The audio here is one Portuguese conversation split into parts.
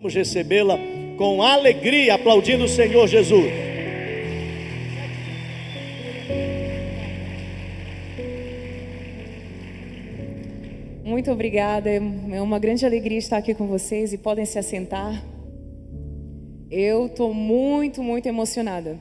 Vamos recebê-la com alegria, aplaudindo o Senhor Jesus. Muito obrigada, é uma grande alegria estar aqui com vocês e podem se assentar. Eu estou muito emocionada.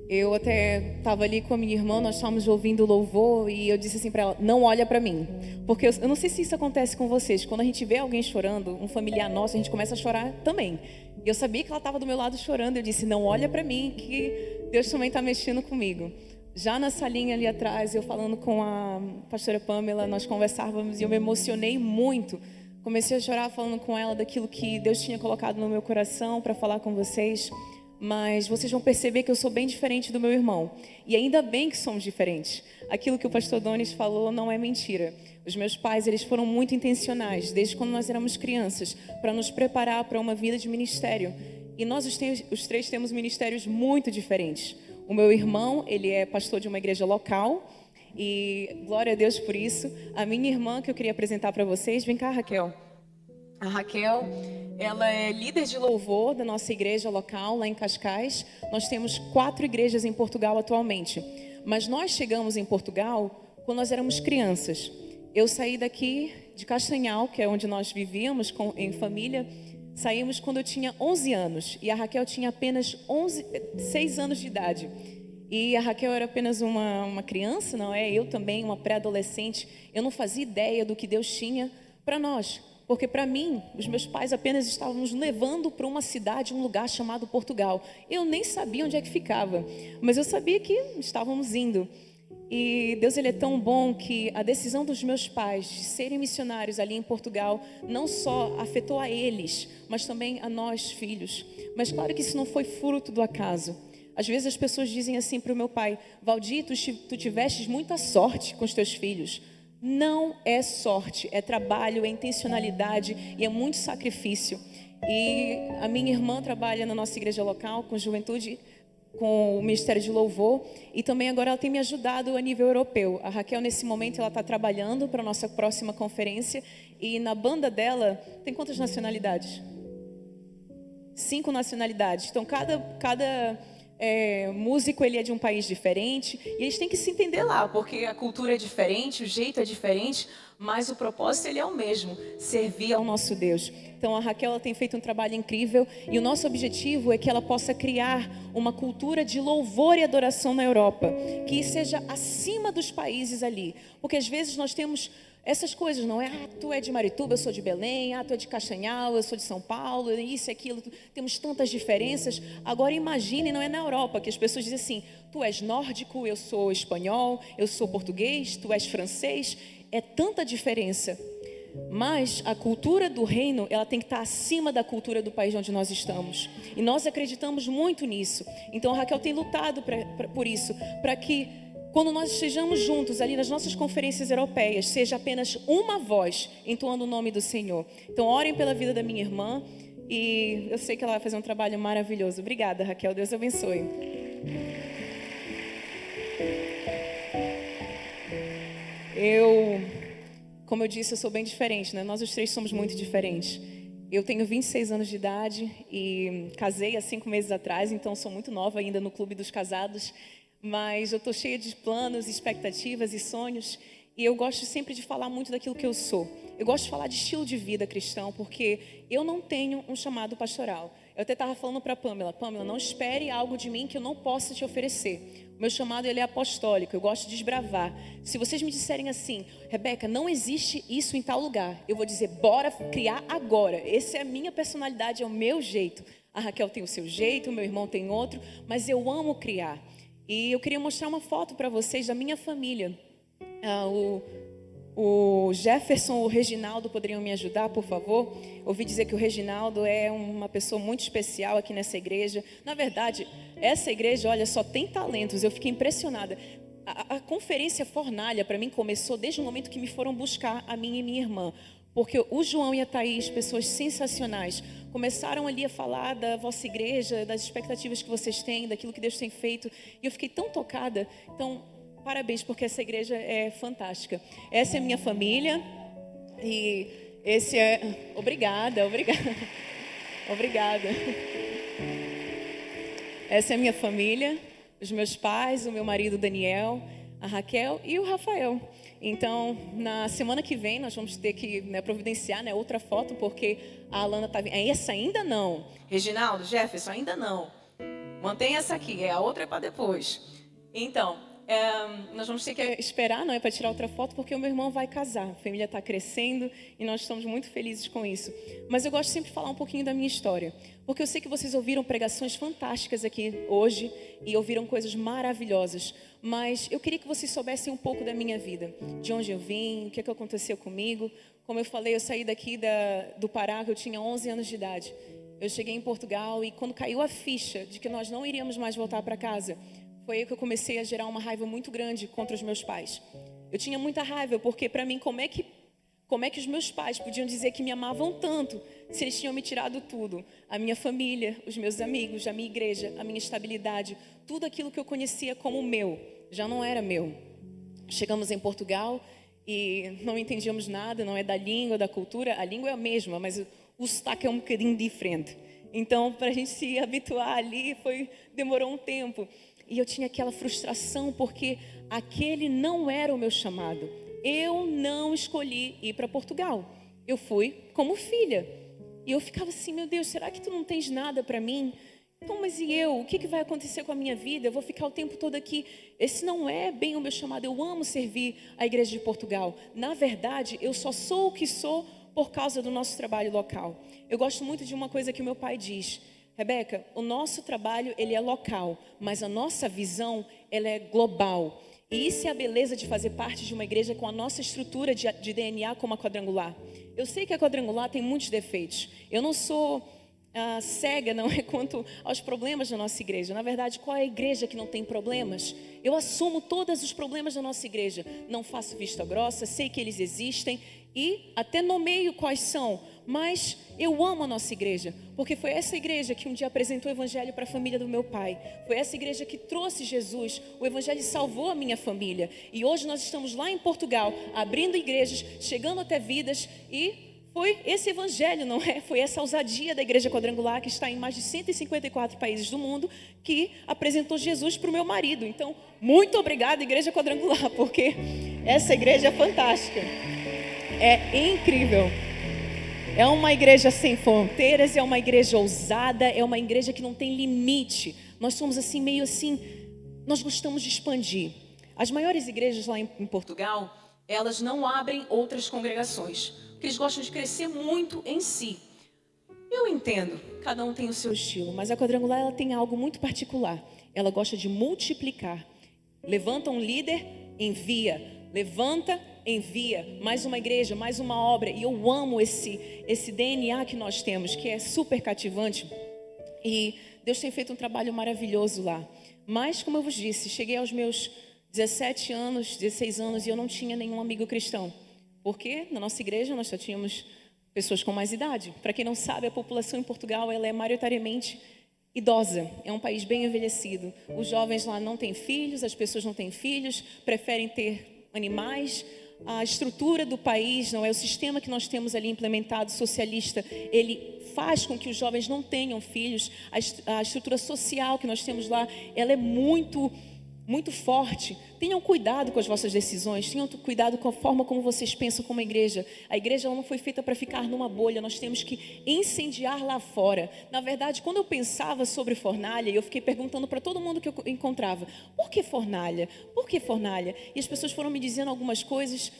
Eu até estava ali com a minha irmã, nós estávamos ouvindo louvor e eu disse assim para ela, não olha para mim. Porque eu não sei se isso acontece com vocês, quando a gente vê alguém chorando, um familiar nosso, a gente começa a chorar também. E eu sabia que ela estava do meu lado chorando, eu disse, não olha para mim, que Deus também está mexendo comigo. Já na salinha ali atrás, eu falando com a pastora Pamela, nós conversávamos e eu me emocionei muito. Comecei a chorar falando com ela daquilo que Deus tinha colocado no meu coração para falar com vocês. Mas vocês vão perceber que eu sou bem diferente do meu irmão. E ainda bem que somos diferentes. Aquilo que o pastor Donis falou não é mentira. Os meus pais, eles foram muito intencionais, desde quando nós éramos crianças, para nos preparar para uma vida de ministério. E nós os três temos ministérios muito diferentes. O meu irmão, ele é pastor de uma igreja local. E glória a Deus por isso. A minha irmã, que eu queria apresentar para vocês. Vem cá, Raquel. A Raquel, ela é líder de louvor da nossa igreja local, lá em Cascais. Nós temos 4 igrejas em Portugal atualmente. Mas nós chegamos em Portugal quando nós éramos crianças. Eu saí daqui de Castanhal, que é onde nós vivíamos em família. Saímos quando eu tinha 11 anos. E a Raquel tinha apenas 6 anos de idade. E a Raquel era apenas uma criança, não é? Eu também, uma pré-adolescente. Eu não fazia ideia do que Deus tinha para nós. Porque para mim, os meus pais apenas estavam nos levando para uma cidade, um lugar chamado Portugal. Eu nem sabia onde é que ficava, mas eu sabia que estávamos indo. E Deus, ele é tão bom que a decisão dos meus pais de serem missionários ali em Portugal não só afetou a eles, mas também a nós, filhos. Mas claro que isso não foi fruto do acaso. Às vezes as pessoas dizem assim para o meu pai, Valdir, tu tivestes muita sorte com os teus filhos. Não é sorte, é trabalho, é intencionalidade e é muito sacrifício. E a minha irmã trabalha na nossa igreja local com juventude, com o Ministério de Louvor, e também agora ela tem me ajudado a nível europeu. A Raquel, nesse momento, ela está trabalhando para a nossa próxima conferência, e na banda dela, tem quantas nacionalidades? 5 nacionalidades. Então, cada músico, ele é de um país diferente, e eles têm que se entender lá, porque a cultura é diferente, o jeito é diferente, mas o propósito, ele é o mesmo, servir ao nosso Deus. Então a Raquel, ela tem feito um trabalho incrível, e o nosso objetivo é que ela possa criar uma cultura de louvor e adoração na Europa, que seja acima dos países ali, porque às vezes nós temos essas coisas, não é? Tu é de Marituba, eu sou de Belém. Tu é de Castanhal, eu sou de São Paulo. Isso e aquilo, temos tantas diferenças. Agora imagine, não é na Europa, que as pessoas dizem assim, tu és nórdico, eu sou espanhol, eu sou português, tu és francês. É tanta diferença. Mas a cultura do reino, ela tem que estar acima da cultura do país onde nós estamos. E nós acreditamos muito nisso. Então a Raquel tem lutado por isso, para que quando nós estejamos juntos ali nas nossas conferências europeias, seja apenas uma voz entoando o nome do Senhor. Então orem pela vida da minha irmã, e eu sei que ela vai fazer um trabalho maravilhoso. Obrigada, Raquel, Deus abençoe. Como eu disse, eu sou bem diferente, né? Nós os três somos muito diferentes. Eu tenho 26 anos de idade e casei há 5 meses atrás, então sou muito nova ainda no clube dos casados. Mas eu estou cheia de planos, expectativas e sonhos. E eu gosto sempre de falar muito daquilo que eu sou. Eu gosto de falar de estilo de vida cristão, porque eu não tenho um chamado pastoral. Eu até estava falando para a Pamela, não espere algo de mim que eu não possa te oferecer. O meu chamado, ele é apostólico, eu gosto de desbravar. Se vocês me disserem assim, Rebeca, não existe isso em tal lugar, eu vou dizer, bora criar agora. Essa é a minha personalidade, é o meu jeito. A Raquel tem o seu jeito, o meu irmão tem outro, mas eu amo criar. E eu queria mostrar uma foto para vocês da minha família. O Jefferson, o Reginaldo poderiam me ajudar, por favor? Ouvi dizer que o Reginaldo é uma pessoa muito especial aqui nessa igreja. Na verdade, essa igreja, olha, só tem talentos. Eu fiquei impressionada. A conferência Fornalha, para mim, começou desde o momento que me foram buscar, a mim e minha irmã. Porque o João e a Thaís, pessoas sensacionais, começaram ali a falar da vossa igreja, das expectativas que vocês têm, daquilo que Deus tem feito. E eu fiquei tão tocada. Então, parabéns, porque essa igreja é fantástica. Essa é a minha família. E esse é... Obrigada. Obrigada. Essa é a minha família, os meus pais, o meu marido Daniel, a Raquel e o Rafael. Então, na semana que vem, nós vamos ter que providenciar outra foto, porque a Alana está vindo. Essa ainda não. Reginaldo, Jefferson, ainda não. Mantém essa aqui, a outra é para depois. Então, nós vamos ter que esperar, para tirar outra foto, porque o meu irmão vai casar. A família está crescendo e nós estamos muito felizes com isso. Mas eu gosto sempre de falar um pouquinho da minha história, porque eu sei que vocês ouviram pregações fantásticas aqui hoje e ouviram coisas maravilhosas. Mas eu queria que vocês soubessem um pouco da minha vida, de onde eu vim, o que aconteceu comigo. Como eu falei, eu saí daqui do Pará, que eu tinha 11 anos de idade. Eu cheguei em Portugal e quando caiu a ficha de que nós não iríamos mais voltar para casa, foi aí que eu comecei a gerar uma raiva muito grande contra os meus pais. Eu tinha muita raiva, porque para mim, como é que os meus pais podiam dizer que me amavam tanto, se eles tinham me tirado tudo? A minha família, os meus amigos, a minha igreja, a minha estabilidade, tudo aquilo que eu conhecia como meu, já não era meu. Chegamos em Portugal e não entendíamos nada, não é da língua, da cultura. A língua é a mesma, mas o sotaque é um bocadinho diferente. Então, para a gente se habituar ali, demorou um tempo. E eu tinha aquela frustração, porque aquele não era o meu chamado. Eu não escolhi ir para Portugal. Eu fui como filha. E eu ficava assim, meu Deus, será que tu não tens nada para mim? Então, mas e eu? O que vai acontecer com a minha vida? Eu vou ficar o tempo todo aqui. Esse não é bem o meu chamado. Eu amo servir a igreja de Portugal. Na verdade, eu só sou o que sou por causa do nosso trabalho local. Eu gosto muito de uma coisa que o meu pai diz. Rebeca, o nosso trabalho ele é local, mas a nossa visão ela é global. E isso é a beleza de fazer parte de uma igreja com a nossa estrutura de DNA como a Quadrangular. Eu sei que a Quadrangular tem muitos defeitos. Eu não sou cega, não é, quanto aos problemas da nossa igreja. Na verdade, qual é a igreja que não tem problemas? Eu assumo todos os problemas da nossa igreja. Não faço vista grossa, sei que eles existem e até nomeio quais são. Mas eu amo a nossa igreja, porque foi essa igreja que um dia apresentou o evangelho para a família do meu pai. Foi essa igreja que trouxe Jesus. O evangelho salvou a minha família. E hoje nós estamos lá em Portugal, abrindo igrejas, chegando até vidas. E foi esse evangelho, não é? Foi essa ousadia da Igreja Quadrangular, que está em mais de 154 países do mundo, que apresentou Jesus para o meu marido. Então, muito obrigada, Igreja Quadrangular, porque essa igreja é fantástica. É incrível. É uma igreja sem fronteiras, é uma igreja ousada, é uma igreja que não tem limite. Nós somos assim, meio assim, nós gostamos de expandir. As maiores igrejas lá em Portugal, elas não abrem outras congregações, porque eles gostam de crescer muito em si. Eu entendo, cada um tem o seu estilo, mas a Quadrangular ela tem algo muito particular. Ela gosta de multiplicar. Levanta um líder, envia. Levanta, envia. Mais uma igreja, mais uma obra. E eu amo esse DNA que nós temos, que é super cativante. E Deus tem feito um trabalho maravilhoso lá. Mas, como eu vos disse, cheguei aos meus 17 anos, 16 anos, e eu não tinha nenhum amigo cristão. Porque na nossa igreja nós só tínhamos pessoas com mais idade. Para quem não sabe, a população em Portugal ela é maioritariamente idosa. É um país bem envelhecido. Os jovens lá não têm filhos, as pessoas não têm filhos, preferem ter animais. A estrutura do país, não é? O sistema que nós temos ali implementado, socialista, ele faz com que os jovens não tenham filhos. A estrutura social que nós temos lá, ela é muito forte. Tenham cuidado com as vossas decisões, tenham cuidado com a forma como vocês pensam como igreja. A igreja ela não foi feita para ficar numa bolha, nós temos que incendiar lá fora. Na verdade, quando eu pensava sobre fornalha, eu fiquei perguntando para todo mundo que eu encontrava, por que fornalha? Por que fornalha? E as pessoas foram me dizendo algumas coisas,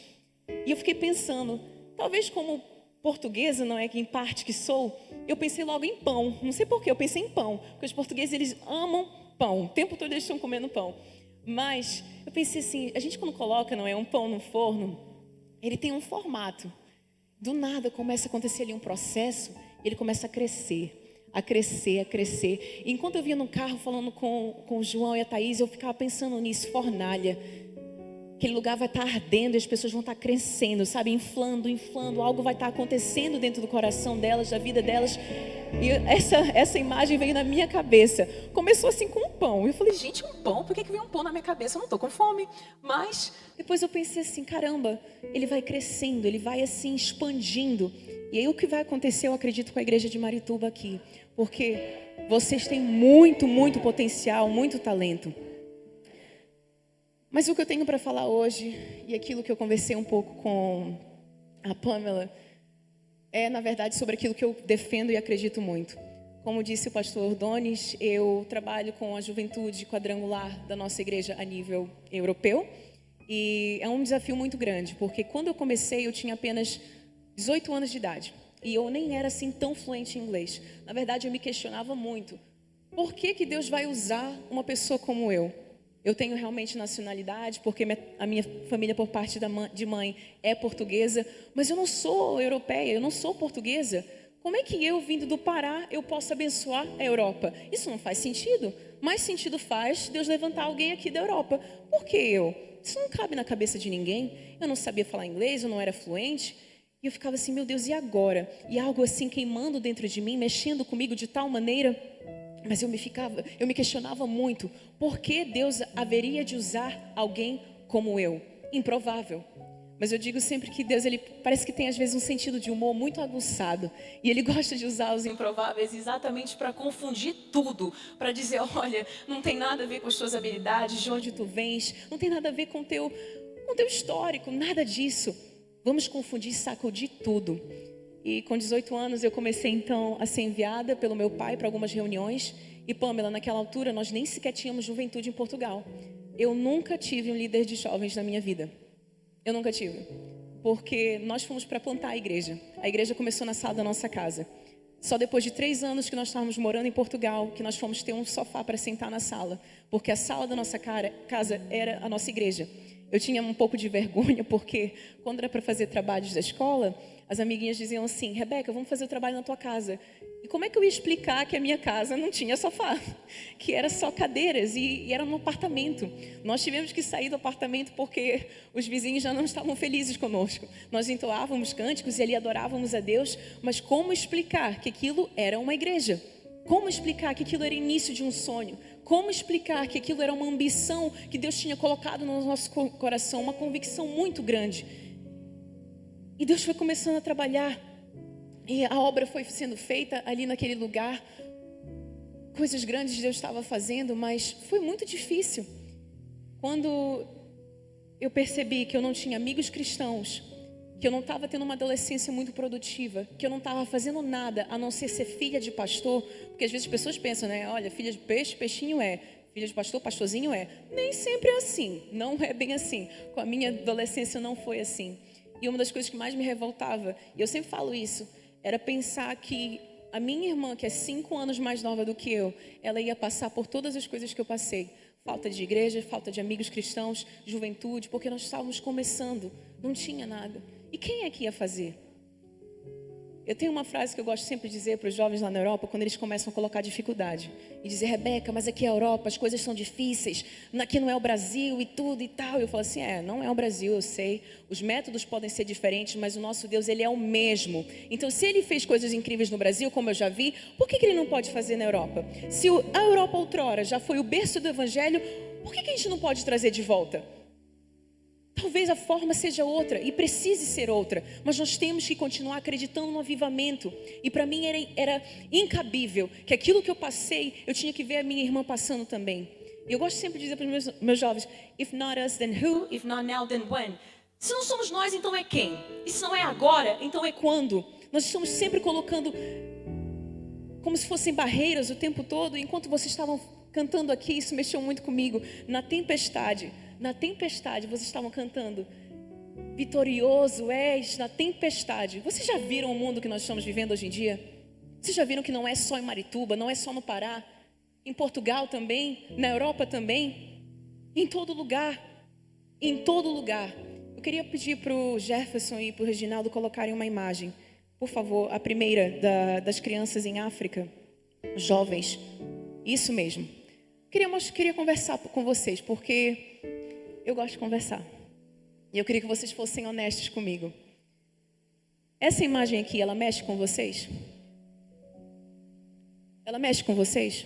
e eu fiquei pensando, talvez como portuguesa, não é que em parte que sou, eu pensei logo em pão. Não sei por que, eu pensei em pão, porque os portugueses eles amam pão, o tempo todo eles estão comendo pão. Mas eu pensei assim, a gente quando coloca, não é, um pão no forno, ele tem um formato. Do nada começa a acontecer ali um processo, ele começa a crescer, a crescer, a crescer. E enquanto eu vinha no carro falando com o João e a Thaís, eu ficava pensando nisso, fornalha. Aquele lugar vai estar ardendo e as pessoas vão estar crescendo, sabe? Inflando, algo vai estar acontecendo dentro do coração delas, da vida delas. E essa imagem veio na minha cabeça. Começou assim com um pão. Eu falei, gente, um pão? Por que veio um pão na minha cabeça? Eu não estou com fome. Mas depois eu pensei assim, caramba, ele vai crescendo, ele vai assim expandindo. E aí o que vai acontecer, eu acredito, com a igreja de Marituba aqui. Porque vocês têm muito, muito potencial, muito talento. Mas o que eu tenho para falar hoje, e aquilo que eu conversei um pouco com a Pamela, é, na verdade, sobre aquilo que eu defendo e acredito muito. Como disse o pastor Donis, eu trabalho com a juventude quadrangular da nossa igreja a nível europeu. E é um desafio muito grande, porque quando eu comecei, eu tinha apenas 18 anos de idade. E eu nem era assim tão fluente em inglês. Na verdade, eu me questionava muito. Por que Deus vai usar uma pessoa como eu? Eu tenho realmente nacionalidade, porque a minha família por parte de mãe é portuguesa, mas eu não sou europeia, eu não sou portuguesa. Como é que eu, vindo do Pará, eu posso abençoar a Europa? Isso não faz sentido. Mais sentido faz Deus levantar alguém aqui da Europa. Por que eu? Isso não cabe na cabeça de ninguém. Eu não sabia falar inglês, eu não era fluente. E eu ficava assim, meu Deus, e agora? E algo assim queimando dentro de mim, mexendo comigo de tal maneira... Mas eu me questionava muito, por que Deus haveria de usar alguém como eu? Improvável. Mas eu digo sempre que Deus, ele parece que tem às vezes um sentido de humor muito aguçado. E ele gosta de usar os improváveis exatamente para confundir tudo. Para dizer, olha, não tem nada a ver com as tuas habilidades, de onde tu vens. Não tem nada a ver com o teu histórico, nada disso. Vamos confundir, sacudir tudo. E com 18 anos eu comecei então a ser enviada pelo meu pai para algumas reuniões. E Pamela, naquela altura nós nem sequer tínhamos juventude em Portugal. Eu nunca tive um líder de jovens na minha vida. Eu nunca tive. Porque nós fomos para plantar a igreja. A igreja começou na sala da nossa casa. Só depois de 3 anos que nós estávamos morando em Portugal, que nós fomos ter um sofá para sentar na sala. Porque a sala da nossa casa era a nossa igreja. Eu tinha um pouco de vergonha, porque quando era para fazer trabalhos da escola, as amiguinhas diziam assim, Rebeca, vamos fazer o trabalho na tua casa. E como é que eu ia explicar que a minha casa não tinha sofá? Que era só cadeiras e era um apartamento. Nós tivemos que sair do apartamento porque os vizinhos já não estavam felizes conosco. Nós entoávamos cânticos e ali adorávamos a Deus, mas como explicar que aquilo era uma igreja? Como explicar que aquilo era início de um sonho? Como explicar que aquilo era uma ambição que Deus tinha colocado no nosso coração, uma convicção muito grande? E Deus foi começando a trabalhar, e a obra foi sendo feita ali naquele lugar. Coisas grandes Deus estava fazendo, mas foi muito difícil. Quando eu percebi que eu não tinha amigos cristãos, que eu não estava tendo uma adolescência muito produtiva, que eu não estava fazendo nada a não ser filha de pastor, porque às vezes as pessoas pensam, né? Olha, filha de peixe, peixinho é. Filha de pastor, pastorzinho é. Nem sempre é assim, não é bem assim. Com a minha adolescência não foi assim. E uma das coisas que mais me revoltava, e eu sempre falo isso, era pensar que a minha irmã, que é 5 anos mais nova do que eu, ela ia passar por todas as coisas que eu passei. Falta de igreja, falta de amigos cristãos, juventude, porque nós estávamos começando, não tinha nada. E quem é que ia fazer? Eu tenho uma frase que eu gosto sempre de dizer para os jovens lá na Europa, quando eles começam a colocar dificuldade. E dizer, Rebeca, mas aqui é a Europa, as coisas são difíceis, aqui não é o Brasil e tudo e tal. Eu falo assim, não é o Brasil, eu sei. Os métodos podem ser diferentes, mas o nosso Deus, ele é o mesmo. Então, se ele fez coisas incríveis no Brasil, como eu já vi, por que ele não pode fazer na Europa? Se a Europa outrora já foi o berço do Evangelho, por que a gente não pode trazer de volta? Talvez a forma seja outra e precise ser outra, mas nós temos que continuar acreditando no avivamento. E para mim era incabível que aquilo que eu passei, eu tinha que ver a minha irmã passando também. E eu gosto sempre de dizer para os meus jovens, if not us, then who? If not now, then when? Se não somos nós, então é quem? E se não é agora, então é quando? Nós estamos sempre colocando como se fossem barreiras o tempo todo. Enquanto vocês estavam cantando aqui, isso mexeu muito comigo. Na tempestade, vocês estavam cantando, vitorioso és na tempestade. Vocês já viram o mundo que nós estamos vivendo hoje em dia? Vocês já viram que não é só em Marituba, não é só no Pará, em Portugal também, na Europa também, em todo lugar, em todo lugar. Eu queria pedir para o Jefferson e para o Reginaldo colocarem uma imagem, por favor, a primeira das crianças em África, jovens, isso mesmo. Queria conversar com vocês, porque eu gosto de conversar. E eu queria que vocês fossem honestos comigo. Essa imagem aqui, ela mexe com vocês? Ela mexe com vocês?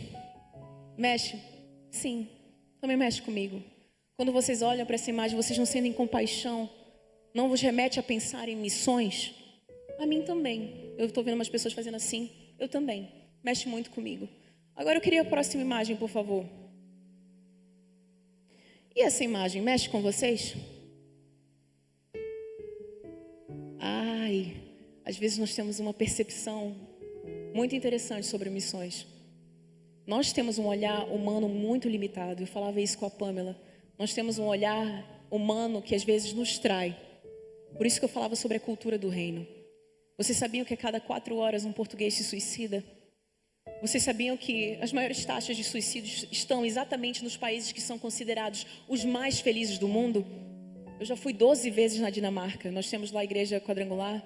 Mexe? Sim, também mexe comigo. Quando vocês olham para essa imagem, vocês não sentem compaixão? Não vos remete a pensar em missões? A mim também. Eu estou vendo umas pessoas fazendo assim. Eu também. Mexe muito comigo. Agora eu queria a próxima imagem, por favor. E essa imagem mexe com vocês? Ai, às vezes nós temos uma percepção muito interessante sobre missões. Nós temos um olhar humano muito limitado. Eu falava isso com a Pamela. Nós temos um olhar humano que às vezes nos trai. Por isso que eu falava sobre a cultura do reino. Vocês sabiam que a cada 4 horas um português se suicida? Vocês sabiam que as maiores taxas de suicídios estão exatamente nos países que são considerados os mais felizes do mundo? Eu já fui 12 vezes na Dinamarca. Nós temos lá a igreja quadrangular.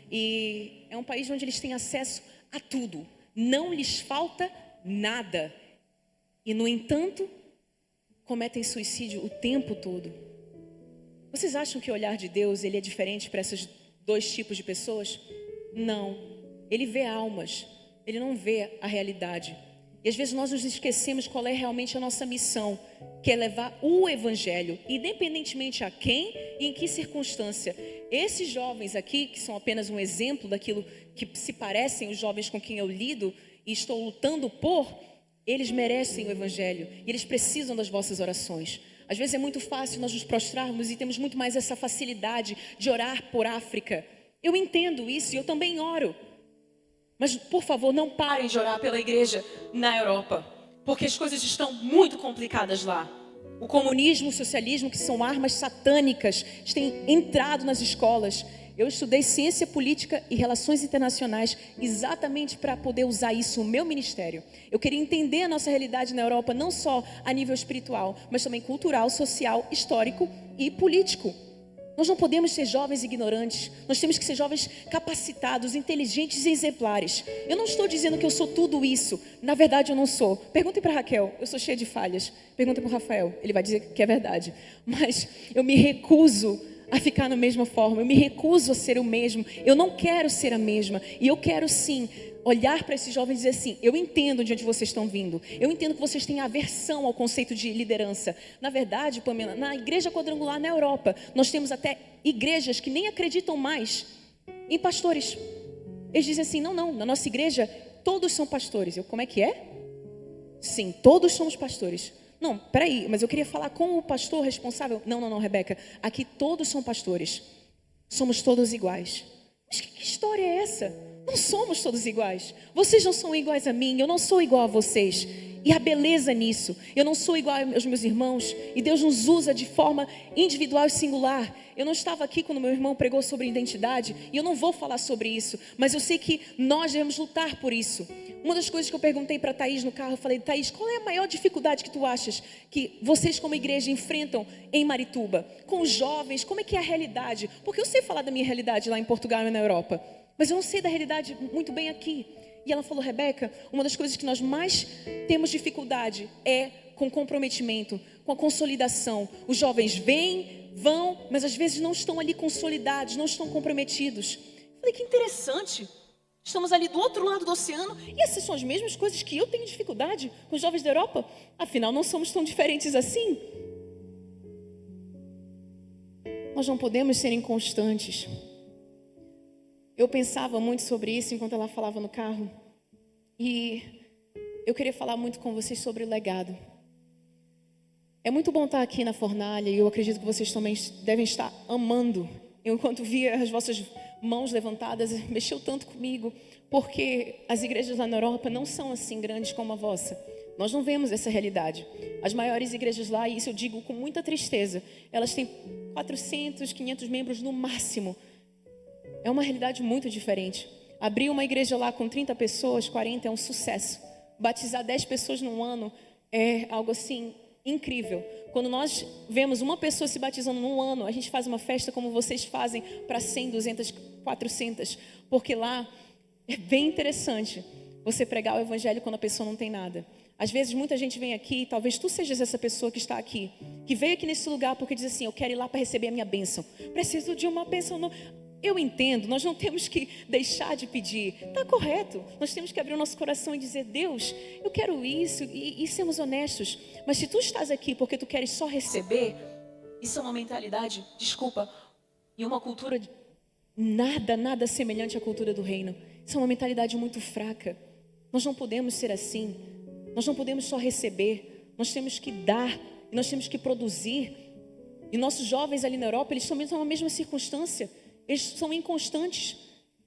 E é um país onde eles têm acesso a tudo. Não lhes falta nada. E, no entanto, cometem suicídio o tempo todo. Vocês acham que o olhar de Deus ele é diferente para esses 2 tipos de pessoas? Não. Ele vê almas. Ele não vê a realidade. E às vezes nós nos esquecemos qual é realmente a nossa missão, que é levar o evangelho, independentemente a quem e em que circunstância. Esses jovens aqui, que são apenas um exemplo daquilo que se parecem os jovens com quem eu lido e estou lutando por, eles merecem o evangelho e eles precisam das vossas orações. Às vezes é muito fácil nós nos prostrarmos e temos muito mais essa facilidade de orar por África. Eu entendo isso e eu também oro. Mas, por favor, não parem de orar pela igreja na Europa, porque as coisas estão muito complicadas lá. O comunismo, o socialismo, que são armas satânicas, têm entrado nas escolas. Eu estudei ciência política e relações internacionais exatamente para poder usar isso no meu ministério. Eu queria entender a nossa realidade na Europa, não só a nível espiritual, mas também cultural, social, histórico e político. Nós não podemos ser jovens ignorantes. Nós temos que ser jovens capacitados, inteligentes e exemplares. Eu não estou dizendo que eu sou tudo isso. Na verdade, eu não sou. Perguntem para Raquel. Eu sou cheia de falhas. Perguntem para o Rafael. Ele vai dizer que é verdade. Mas eu me recuso a ficar na mesma forma. Eu me recuso a ser o mesmo. Eu não quero ser a mesma. E eu quero sim olhar para esses jovens e dizer assim: eu entendo de onde vocês estão vindo. Eu entendo que vocês têm aversão ao conceito de liderança. Na verdade, Pamela, na igreja quadrangular na Europa, nós temos até igrejas que nem acreditam mais em pastores. Eles dizem assim: não, na nossa igreja todos são pastores. Eu, como é que é? Sim, todos somos pastores. Não, peraí, mas eu queria falar com o pastor responsável. Não, Rebeca, aqui todos são pastores. Somos todos iguais. Mas que história é essa? Não somos todos iguais. Vocês não são iguais a mim, eu não sou igual a vocês. E a beleza nisso, eu não sou igual aos meus irmãos. E Deus nos usa de forma individual e singular. Eu não estava aqui quando meu irmão pregou sobre identidade, e eu não vou falar sobre isso, mas eu sei que nós devemos lutar por isso. Uma das coisas que eu perguntei para a Thaís no carro, eu falei: Thaís, qual é a maior dificuldade que tu achas que vocês como igreja enfrentam em Marituba? Com os jovens, como é que é a realidade? Porque eu sei falar da minha realidade lá em Portugal e na Europa, mas eu não sei da realidade muito bem aqui. E ela falou: Rebeca, uma das coisas que nós mais temos dificuldade é com comprometimento, com a consolidação. Os jovens vêm, vão, mas às vezes não estão ali consolidados, não estão comprometidos. Eu falei: que interessante. Estamos ali do outro lado do oceano e essas são as mesmas coisas que eu tenho dificuldade com os jovens da Europa. Afinal, não somos tão diferentes assim. Nós não podemos ser inconstantes. Eu pensava muito sobre isso enquanto ela falava no carro. E eu queria falar muito com vocês sobre o legado. É muito bom estar aqui na fornalha e eu acredito que vocês também devem estar amando. Eu, enquanto via as vossas mãos levantadas, mexeu tanto comigo, porque as igrejas lá na Europa não são assim grandes como a vossa. Nós não vemos essa realidade. As maiores igrejas lá, e isso eu digo com muita tristeza, elas têm 400, 500 membros no máximo. É uma realidade muito diferente. Abrir uma igreja lá com 30 pessoas, 40 é um sucesso. Batizar 10 pessoas num ano é algo assim incrível. Quando nós vemos uma pessoa se batizando num ano, a gente faz uma festa como vocês fazem para 100, 200, 400. Porque lá é bem interessante. você pregar o evangelho quando a pessoa não tem nada. Às vezes muita gente vem aqui, talvez tu sejas essa pessoa que está aqui, que veio aqui nesse lugar porque diz assim: eu quero ir lá para receber a minha bênção, preciso de uma bênção. Não. Eu entendo, nós não temos que deixar de pedir, está correto, nós temos que abrir o nosso coração e dizer: Deus, eu quero isso, e sermos honestos. Mas se tu estás aqui porque tu queres só receber, isso é uma mentalidade, desculpa, e uma cultura nada semelhante à cultura do reino. Isso é uma mentalidade muito fraca. Nós não podemos ser assim. Nós não podemos só receber. Nós temos que dar. E nós temos que produzir. E nossos jovens ali na Europa, eles também estão na mesma circunstância. Eles são inconstantes.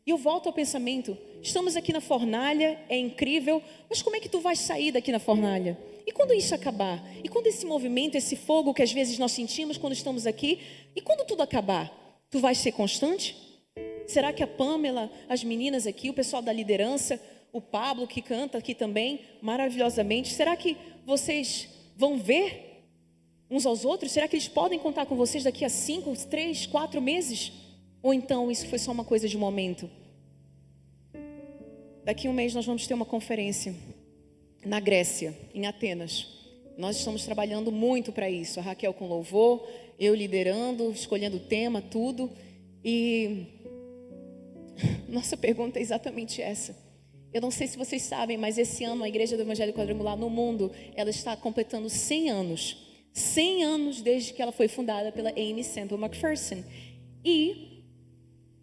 E eu volto ao pensamento: estamos aqui na fornalha, é incrível, mas como é que tu vais sair daqui na fornalha? E quando isso acabar? E quando esse movimento, esse fogo que às vezes nós sentimos quando estamos aqui, e quando tudo acabar? Tu vais ser constante? Será que a Pamela, as meninas aqui, o pessoal da liderança, o Pablo que canta aqui também maravilhosamente, será que vocês vão ver uns aos outros? Será que eles podem contar com vocês daqui a 5, 3, 4 meses? Ou então isso foi só uma coisa de momento? Daqui a um mês nós vamos ter uma conferência na Grécia, em Atenas. Nós estamos trabalhando muito para isso. A Raquel com louvor, eu liderando, escolhendo o tema, tudo. E nossa pergunta é exatamente essa. Eu não sei se vocês sabem, mas esse ano a Igreja do Evangelho Quadrangular no mundo, ela está completando 100 anos. 100 anos desde que ela foi fundada pela Amy Semple McPherson. E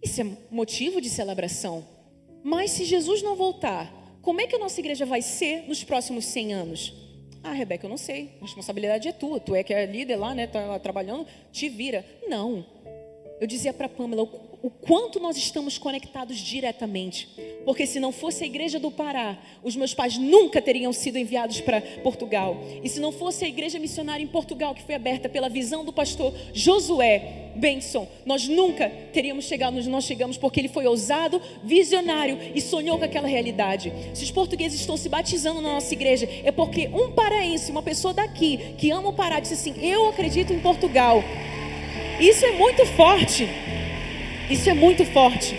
isso é motivo de celebração. Mas se Jesus não voltar, como é que a nossa igreja vai ser nos próximos 100 anos? Ah, Rebeca, eu não sei. A responsabilidade é tua. Tu é que é líder lá, né? Tá lá trabalhando, te vira. Não. Eu dizia para a Pamela o quanto nós estamos conectados diretamente. Porque se não fosse a igreja do Pará, os meus pais nunca teriam sido enviados para Portugal. E se não fosse a igreja missionária em Portugal, que foi aberta pela visão do pastor Josué Benson, nós nunca teríamos chegado onde nós chegamos, porque ele foi ousado, visionário e sonhou com aquela realidade. Se os portugueses estão se batizando na nossa igreja, é porque um paraense, uma pessoa daqui, que ama o Pará, disse assim: eu acredito em Portugal. Isso é muito forte. Isso é muito forte.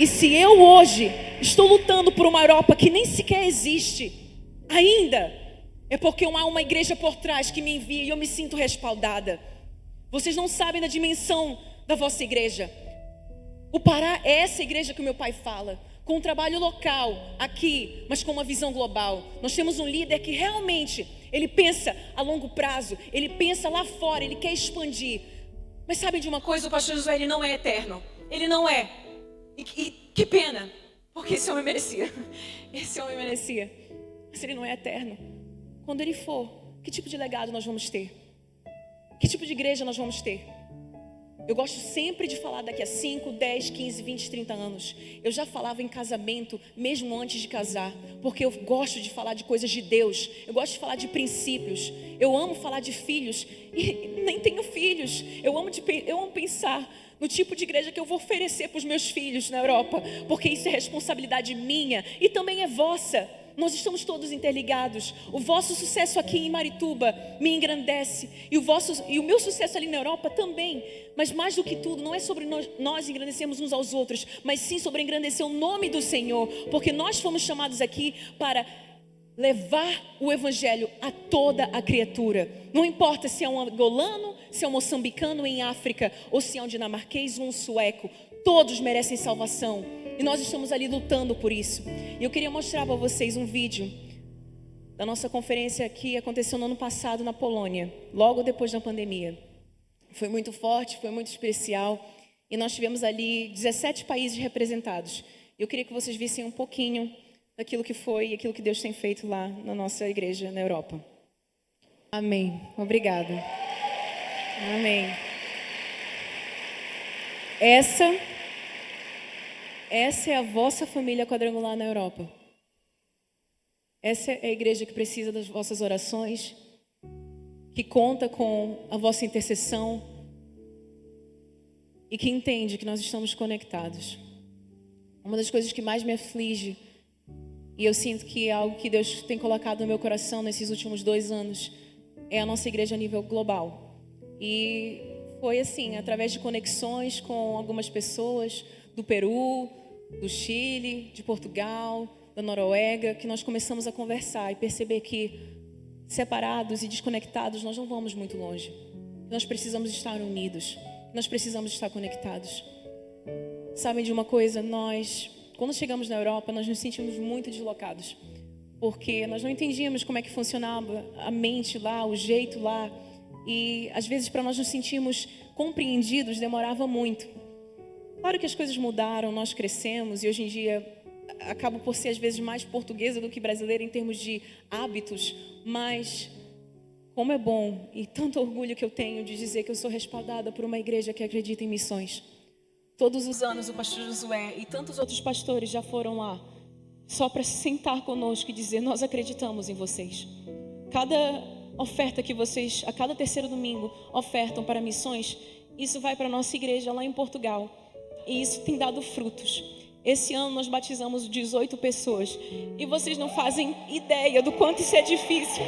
E se eu hoje estou lutando por uma Europa que nem sequer existe ainda, é porque há uma igreja por trás que me envia e eu me sinto respaldada. Vocês não sabem da dimensão da vossa igreja. O Pará é essa igreja que o meu pai fala, com um trabalho local aqui, mas com uma visão global. Nós temos um líder que realmente, ele pensa a longo prazo, ele pensa lá fora, ele quer expandir. Mas sabem de uma coisa? O pastor Josué, ele não é eterno. Ele não é. E que pena, porque esse homem merecia. Esse homem merecia. Mas ele não é eterno. Quando ele for, que tipo de legado nós vamos ter? Que tipo de igreja nós vamos ter? Eu gosto sempre de falar daqui a 5, 10, 15, 20, 30 anos. Eu já falava em casamento mesmo antes de casar, porque eu gosto de falar de coisas de Deus. Eu gosto de falar de princípios. Eu amo falar de filhos e nem tenho filhos. Eu amo pensar no tipo de igreja que eu vou oferecer para os meus filhos na Europa, porque isso é responsabilidade minha e também é vossa. Nós estamos todos interligados. O vosso sucesso aqui em Marituba me engrandece. E o meu sucesso ali na Europa também. Mas mais do que tudo, não é sobre nós engrandecermos uns aos outros, mas sim sobre engrandecer o nome do Senhor. Porque nós fomos chamados aqui para levar o evangelho a toda a criatura. Não importa se é um angolano, se é um moçambicano em África, ou se é um dinamarquês ou um sueco. Todos merecem salvação. E nós estamos ali lutando por isso. E eu queria mostrar para vocês um vídeo da nossa conferência que aconteceu no ano passado na Polônia, logo depois da pandemia. Foi muito forte, foi muito especial. E nós tivemos ali 17 países representados. Eu queria que vocês vissem um pouquinho daquilo que foi e aquilo que Deus tem feito lá na nossa igreja na Europa. Amém. Obrigada. Amém. Essa é a vossa família quadrangular na Europa. Essa é a igreja que precisa das vossas orações, que conta com a vossa intercessão e que entende que nós estamos conectados. Uma das coisas que mais me aflige, e eu sinto que é algo que Deus tem colocado no meu coração nesses últimos 2 anos, é a nossa igreja a nível global. E foi assim, através de conexões com algumas pessoas do Peru, do Chile, de Portugal, da Noruega, que nós começamos a conversar e perceber que separados e desconectados nós não vamos muito longe. Nós precisamos estar unidos, nós precisamos estar conectados. Sabem de uma coisa? Nós, quando chegamos na Europa, nós nos sentimos muito deslocados, porque nós não entendíamos como é que funcionava a mente lá, o jeito lá, e às vezes para nós nos sentirmos compreendidos demorava muito. Claro que as coisas mudaram, nós crescemos e hoje em dia acabo por ser às vezes mais portuguesa do que brasileira em termos de hábitos, mas como é bom e tanto orgulho que eu tenho de dizer que eu sou respaldada por uma igreja que acredita em missões. Todos os anos o pastor Josué e tantos outros pastores já foram lá só para sentar conosco e dizer: nós acreditamos em vocês. Cada oferta que vocês, a cada terceiro domingo, ofertam para missões, isso vai para a nossa igreja lá em Portugal. E isso tem dado frutos. Esse ano nós batizamos 18 pessoas. E vocês não fazem ideia do quanto isso é difícil.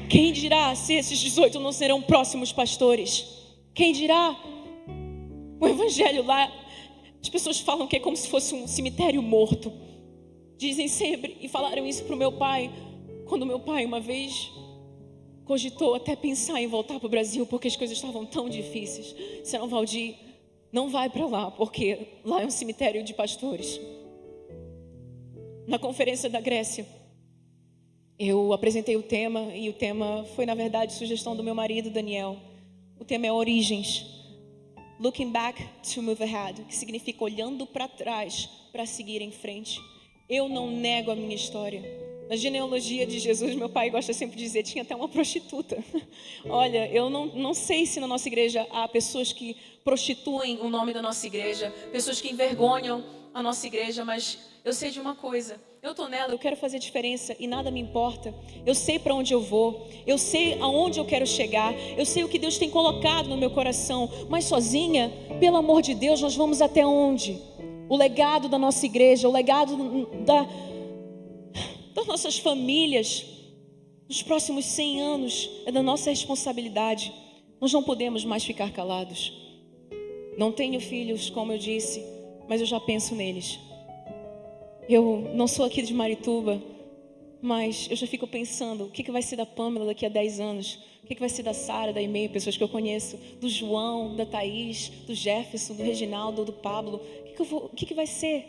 Quem dirá se esses 18 não serão próximos pastores? Quem dirá? O evangelho lá, as pessoas falam que é como se fosse um cemitério morto. Dizem sempre, e falaram isso para o meu pai, quando meu pai uma vez cogitou até pensar em voltar para o Brasil, porque as coisas estavam tão difíceis. Disseram: Valdir, não vai para lá, porque lá é um cemitério de pastores. Na conferência da Grécia, eu apresentei o tema, e o tema foi, na verdade, sugestão do meu marido, Daniel. O tema é Origens. Looking back to move ahead, que significa olhando para trás para seguir em frente. Eu não nego a minha história. Na genealogia de Jesus, meu pai gosta sempre de dizer, tinha até uma prostituta. Olha, eu não sei se na nossa igreja há pessoas que prostituem o nome da nossa igreja, pessoas que envergonham a nossa igreja, mas eu sei de uma coisa: eu estou nela, eu quero fazer diferença e nada me importa. Eu sei para onde eu vou, eu sei aonde eu quero chegar, eu sei o que Deus tem colocado no meu coração, mas sozinha, pelo amor de Deus, nós vamos até onde? O legado da nossa igreja, o legado das nossas famílias, nos próximos 100 anos, é da nossa responsabilidade. Nós não podemos mais ficar calados. Não tenho filhos, como eu disse, mas eu já penso neles. Eu não sou aqui de Marituba, mas eu já fico pensando: o que vai ser da Pâmela daqui a 10 anos? O que vai ser da Sara, da Emei, pessoas que eu conheço, do João, da Thaís, do Jefferson, do Reginaldo, do Pablo? O que vai ser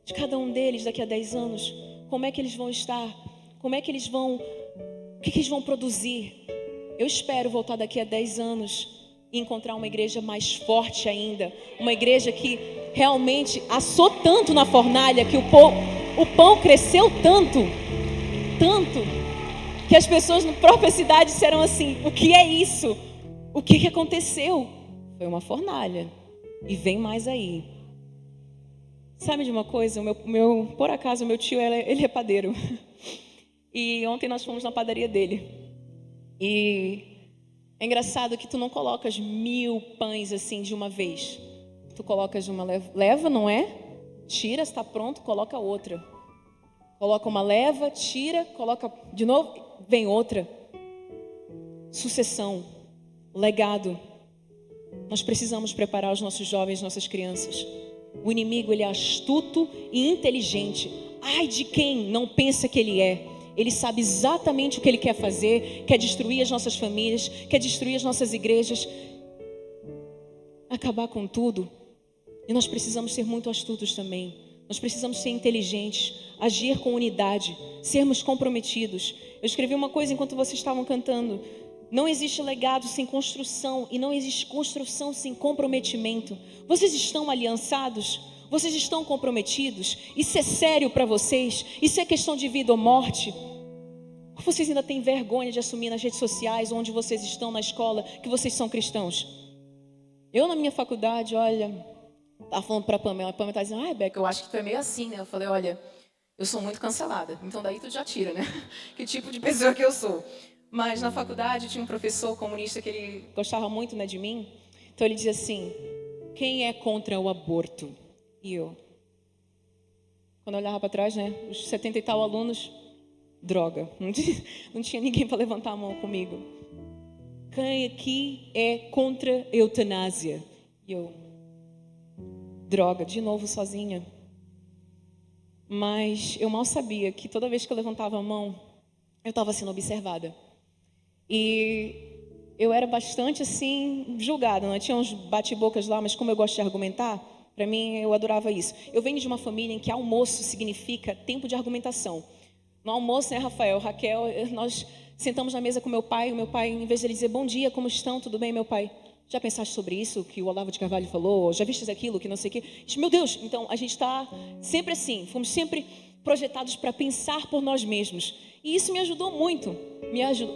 de cada um deles daqui a 10 anos? Como é que eles vão estar? Como é que eles vão... O que eles vão produzir? Eu espero voltar daqui a 10 anos e encontrar uma igreja mais forte ainda. Uma igreja que realmente assou tanto na fornalha, que o pão cresceu tanto, que as pessoas na própria cidade disseram assim: o que é isso? O que aconteceu? Foi uma fornalha. E vem mais aí. Sabe de uma coisa? Por acaso, o meu tio, ele é padeiro. E ontem nós fomos na padaria dele. E é engraçado que tu não colocas 1000 pães assim de uma vez. Tu colocas uma leva, não é? Tira, está pronto, coloca outra. Coloca uma leva, tira, coloca de novo, vem outra. Sucessão, legado. Nós precisamos preparar os nossos jovens, nossas crianças. O inimigo, ele é astuto e inteligente. Ai de quem não pensa que ele é. Ele sabe exatamente o que ele quer fazer. Quer destruir as nossas famílias, quer destruir as nossas igrejas, acabar com tudo. E nós precisamos ser muito astutos também. Nós precisamos ser inteligentes, agir com unidade, sermos comprometidos. Eu escrevi uma coisa enquanto vocês estavam cantando: não existe legado sem construção, e não existe construção sem comprometimento. Vocês estão aliançados? Vocês estão comprometidos? Isso é sério para vocês? Isso é questão de vida ou morte? Ou vocês ainda têm vergonha de assumir nas redes sociais, onde vocês estão, na escola, que vocês são cristãos? Eu, na minha faculdade, olha, estava falando para a Pamela está dizendo: ah, Beca, eu acho que tu é meio assim, né? Eu falei: olha, eu sou muito cancelada, então daí tu já tira, né? Que tipo de pessoa que eu sou. Mas na faculdade tinha um professor comunista que ele gostava muito, né, de mim. Então ele dizia assim: quem é contra o aborto? E eu, quando eu olhava para trás, né, os 70 e tal alunos, droga, não tinha ninguém para levantar a mão comigo. Quem aqui é contra a eutanásia? E eu, droga, de novo sozinha. Mas eu mal sabia que toda vez que eu levantava a mão, eu estava sendo observada. E eu era bastante assim, julgada, não tinha uns bate-bocas lá, mas como eu gosto de argumentar, para mim eu adorava isso. Eu venho de uma família em que almoço significa tempo de argumentação. No almoço, né, Raquel, nós sentamos na mesa com meu pai, em vez de ele dizer, bom dia, como estão, tudo bem, meu pai? Já pensaste sobre isso que o Olavo de Carvalho falou? Já viste aquilo que não sei o quê? Meu Deus, então a gente está sempre assim, fomos sempre projetados para pensar por nós mesmos. E isso me ajudou muito.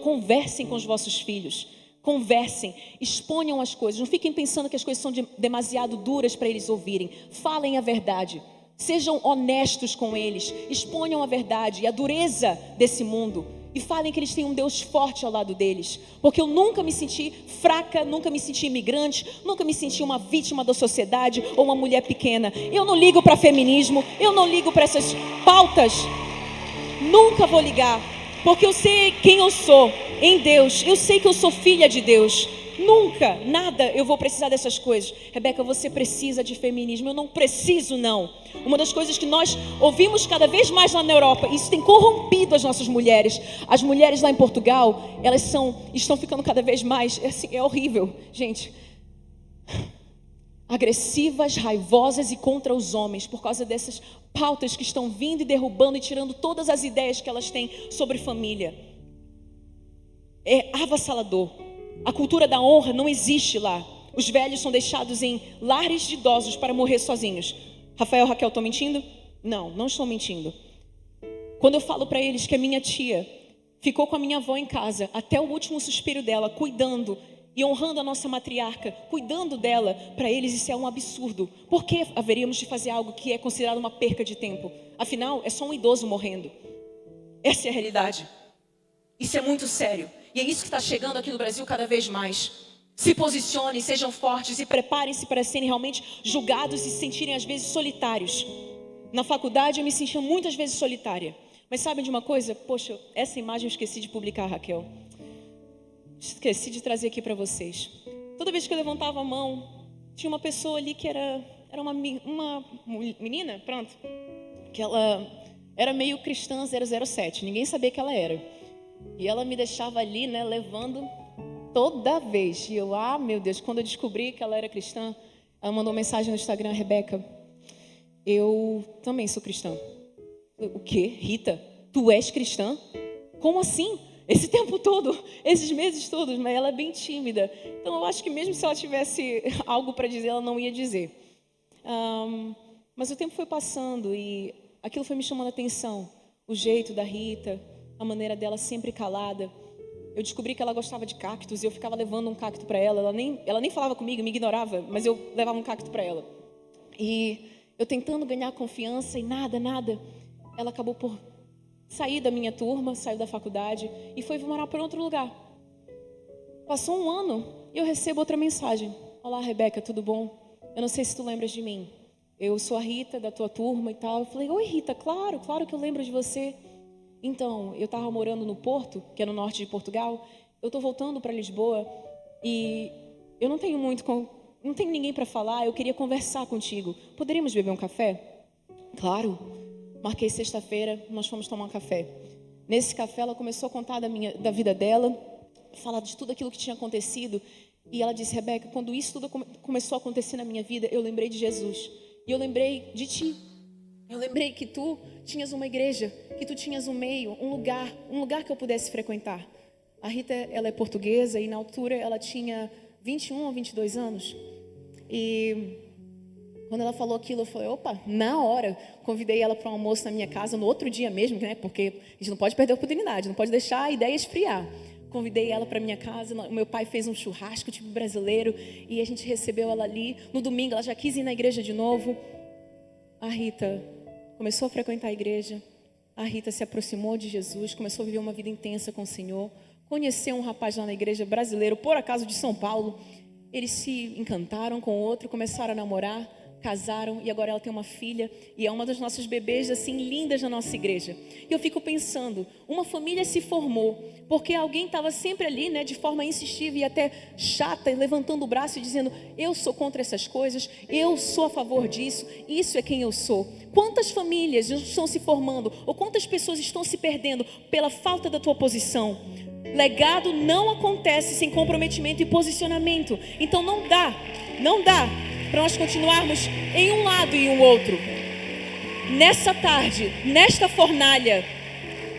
Conversem com os vossos filhos. Conversem, exponham as coisas. Não fiquem pensando que as coisas são demasiado duras para eles ouvirem. Falem a verdade. Sejam honestos com eles. Exponham a verdade e a dureza desse mundo. E falem que eles têm um Deus forte ao lado deles. Porque eu nunca me senti fraca, nunca me senti imigrante, nunca me senti uma vítima da sociedade ou uma mulher pequena. Eu não ligo para feminismo, eu não ligo para essas pautas. Nunca vou ligar. Porque eu sei quem eu sou em Deus. Eu sei que eu sou filha de Deus. Nunca, nada eu vou precisar dessas coisas. Rebeca, você precisa de feminismo. Eu não preciso, não. Uma das coisas que nós ouvimos cada vez mais lá na Europa, isso tem corrompido as nossas mulheres. As mulheres lá em Portugal, elas estão ficando cada vez mais, é horrível, gente, agressivas, raivosas e contra os homens, por causa dessas pautas que estão vindo e derrubando e tirando todas as ideias que elas têm sobre família. É avassalador. A cultura da honra não existe lá. Os velhos são deixados em lares de idosos para morrer sozinhos. Raquel, estou mentindo? Não, não estou mentindo. Quando eu falo para eles que a minha tia ficou com a minha avó em casa até o último suspiro dela, cuidando e honrando a nossa matriarca, cuidando dela, para eles isso é um absurdo. Por que haveríamos de fazer algo que é considerado uma perca de tempo? Afinal, é só um idoso morrendo. Essa é a realidade. Isso é muito sério. E é isso que está chegando aqui no Brasil cada vez mais. Se posicionem, sejam fortes e preparem-se para serem realmente julgados e se sentirem às vezes solitários. Na faculdade eu me sentia muitas vezes solitária. Mas sabem de uma coisa? Poxa, essa imagem eu esqueci de publicar, Raquel. Esqueci de trazer aqui para vocês. Toda vez que eu levantava a mão, tinha uma pessoa ali que era uma menina, pronto, que ela era meio cristã 007, ninguém sabia que ela era. E ela me deixava ali, né, levando toda vez. E eu, meu Deus, quando eu descobri que ela era cristã, ela mandou mensagem no Instagram, Rebeca, eu também sou cristã. O quê? Rita, tu és cristã? Como assim? Esse tempo todo, esses meses todos, mas ela é bem tímida. Então eu acho que mesmo se ela tivesse algo para dizer, ela não ia dizer. Mas o tempo foi passando e aquilo foi me chamando a atenção. O jeito da Rita, a maneira dela sempre calada. Eu descobri que ela gostava de cactos e eu ficava levando um cacto para ela. Ela nem falava comigo, me ignorava, mas eu levava um cacto para ela. E eu tentando ganhar confiança e nada. Ela acabou por sair da minha turma, saiu da faculdade e foi morar para outro lugar. Passou um ano e eu recebo outra mensagem. Olá, Rebeca, tudo bom? Eu não sei se tu lembras de mim. Eu sou a Rita, da tua turma e tal. Eu falei, oi Rita, claro que eu lembro de você. Então, eu estava morando no Porto, que é no norte de Portugal. Eu estou voltando para Lisboa e eu não tenho ninguém para falar. Eu queria conversar contigo. Poderíamos beber um café? Claro. Marquei sexta-feira, nós fomos tomar um café. Nesse café, ela começou a contar da vida dela, falar de tudo aquilo que tinha acontecido. E ela disse, Rebeca, quando isso tudo começou a acontecer na minha vida, eu lembrei de Jesus. E eu lembrei de ti. Eu lembrei que tu tinhas uma igreja, que tu tinhas um meio, um lugar que eu pudesse frequentar. A Rita, ela é portuguesa e na altura ela tinha 21 ou 22 anos. E quando ela falou aquilo, eu falei, opa, na hora. Convidei ela para um almoço na minha casa, no outro dia mesmo, né? Porque a gente não pode perder a oportunidade, não pode deixar a ideia esfriar. Convidei ela para minha casa, o meu pai fez um churrasco tipo brasileiro e a gente recebeu ela ali. No domingo ela já quis ir na igreja de novo. A Rita começou a frequentar a igreja, a Rita se aproximou de Jesus, começou a viver uma vida intensa com o Senhor, conheceu um rapaz lá na igreja brasileiro, por acaso de São Paulo, eles se encantaram com o outro, começaram a namorar, casaram e agora ela tem uma filha e é uma das nossas bebês assim lindas na nossa igreja. E eu fico pensando, uma família se formou porque alguém estava sempre ali, né, de forma insistiva e até chata, levantando o braço e dizendo: eu sou contra essas coisas, eu sou a favor disso, isso é quem eu sou. Quantas famílias estão se formando ou quantas pessoas estão se perdendo pela falta da tua posição? Legado não acontece sem comprometimento e posicionamento. Então não dá para nós continuarmos em um lado e um outro. Nessa tarde, nesta fornalha,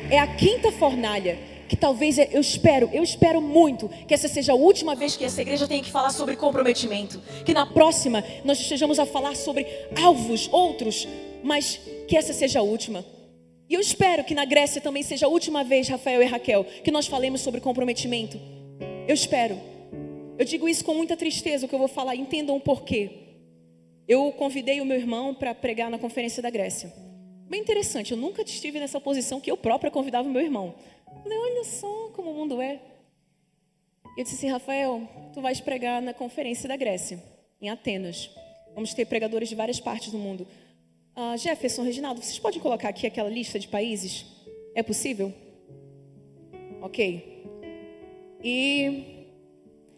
é a quinta fornalha, que talvez eu espero muito que essa seja a última vez que essa igreja tenha que falar sobre comprometimento. Que na próxima nós estejamos a falar sobre alvos, outros, mas que essa seja a última. E eu espero que na Grécia também seja a última vez, Rafael e Raquel, que nós falemos sobre comprometimento. Eu espero. Eu digo isso com muita tristeza, o que eu vou falar, entendam o porquê. Eu convidei o meu irmão para pregar na conferência da Grécia. Bem interessante, eu nunca estive nessa posição que eu própria convidava o meu irmão. Eu falei: olha só como o mundo é. Eu disse assim: Rafael, tu vais pregar na conferência da Grécia, em Atenas. Vamos ter pregadores de várias partes do mundo. Jefferson, Reginaldo, vocês podem colocar aqui aquela lista de países? É possível? Ok. E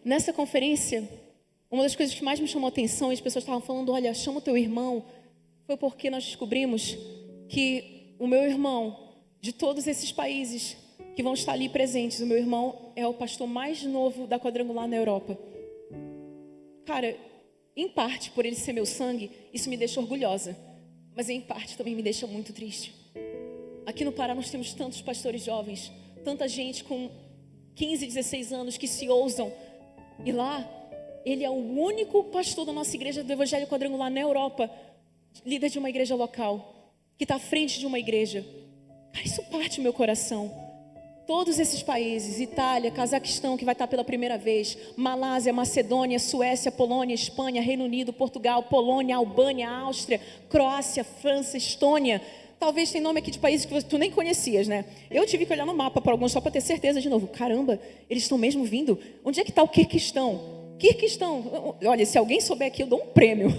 nessa conferência, uma das coisas que mais me chamou a atenção, e as pessoas estavam falando: olha, chama o teu irmão, foi porque nós descobrimos que o meu irmão, de todos esses países que vão estar ali presentes, o meu irmão é o pastor mais novo da Quadrangular na Europa. Cara, em parte por ele ser meu sangue, isso me deixa orgulhosa, mas em parte também me deixa muito triste. Aqui no Pará nós temos tantos pastores jovens, tanta gente com 15, 16 anos que se ousam. E lá, ele é o único pastor da nossa igreja do Evangelho Quadrangular na Europa, líder de uma igreja local, que está à frente de uma igreja. Cara, isso parte do meu coração. Todos esses países, Itália, Cazaquistão, que vai estar pela primeira vez, Malásia, Macedônia, Suécia, Polônia, Espanha, Reino Unido, Portugal, Polônia, Albânia, Áustria, Croácia, França, Estônia. Talvez tem nome aqui de países que tu nem conhecias, né? Eu tive que olhar no mapa para alguns só para ter certeza de novo. Caramba, eles estão mesmo vindo? Onde é que está o Quirguistão? Quirguistão, olha, se alguém souber aqui, eu dou um prêmio.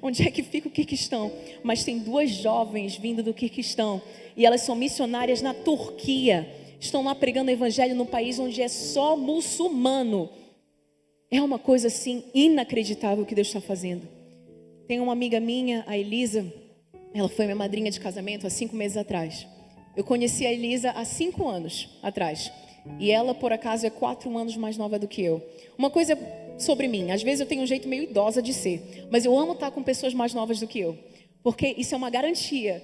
Onde é que fica o Quirguistão? Mas tem duas jovens vindo do Quirguistão e elas são missionárias na Turquia. Estão lá pregando o evangelho num país onde é só muçulmano. É uma coisa assim inacreditável o que Deus está fazendo. Tem uma amiga minha, a Elisa, ela foi minha madrinha de casamento há 5 meses atrás. Eu conheci a Elisa há 5 anos atrás. E ela, por acaso, é 4 anos mais nova do que eu. Uma coisa sobre mim, às vezes eu tenho um jeito meio idosa de ser, mas eu amo estar com pessoas mais novas do que eu. Porque isso é uma garantia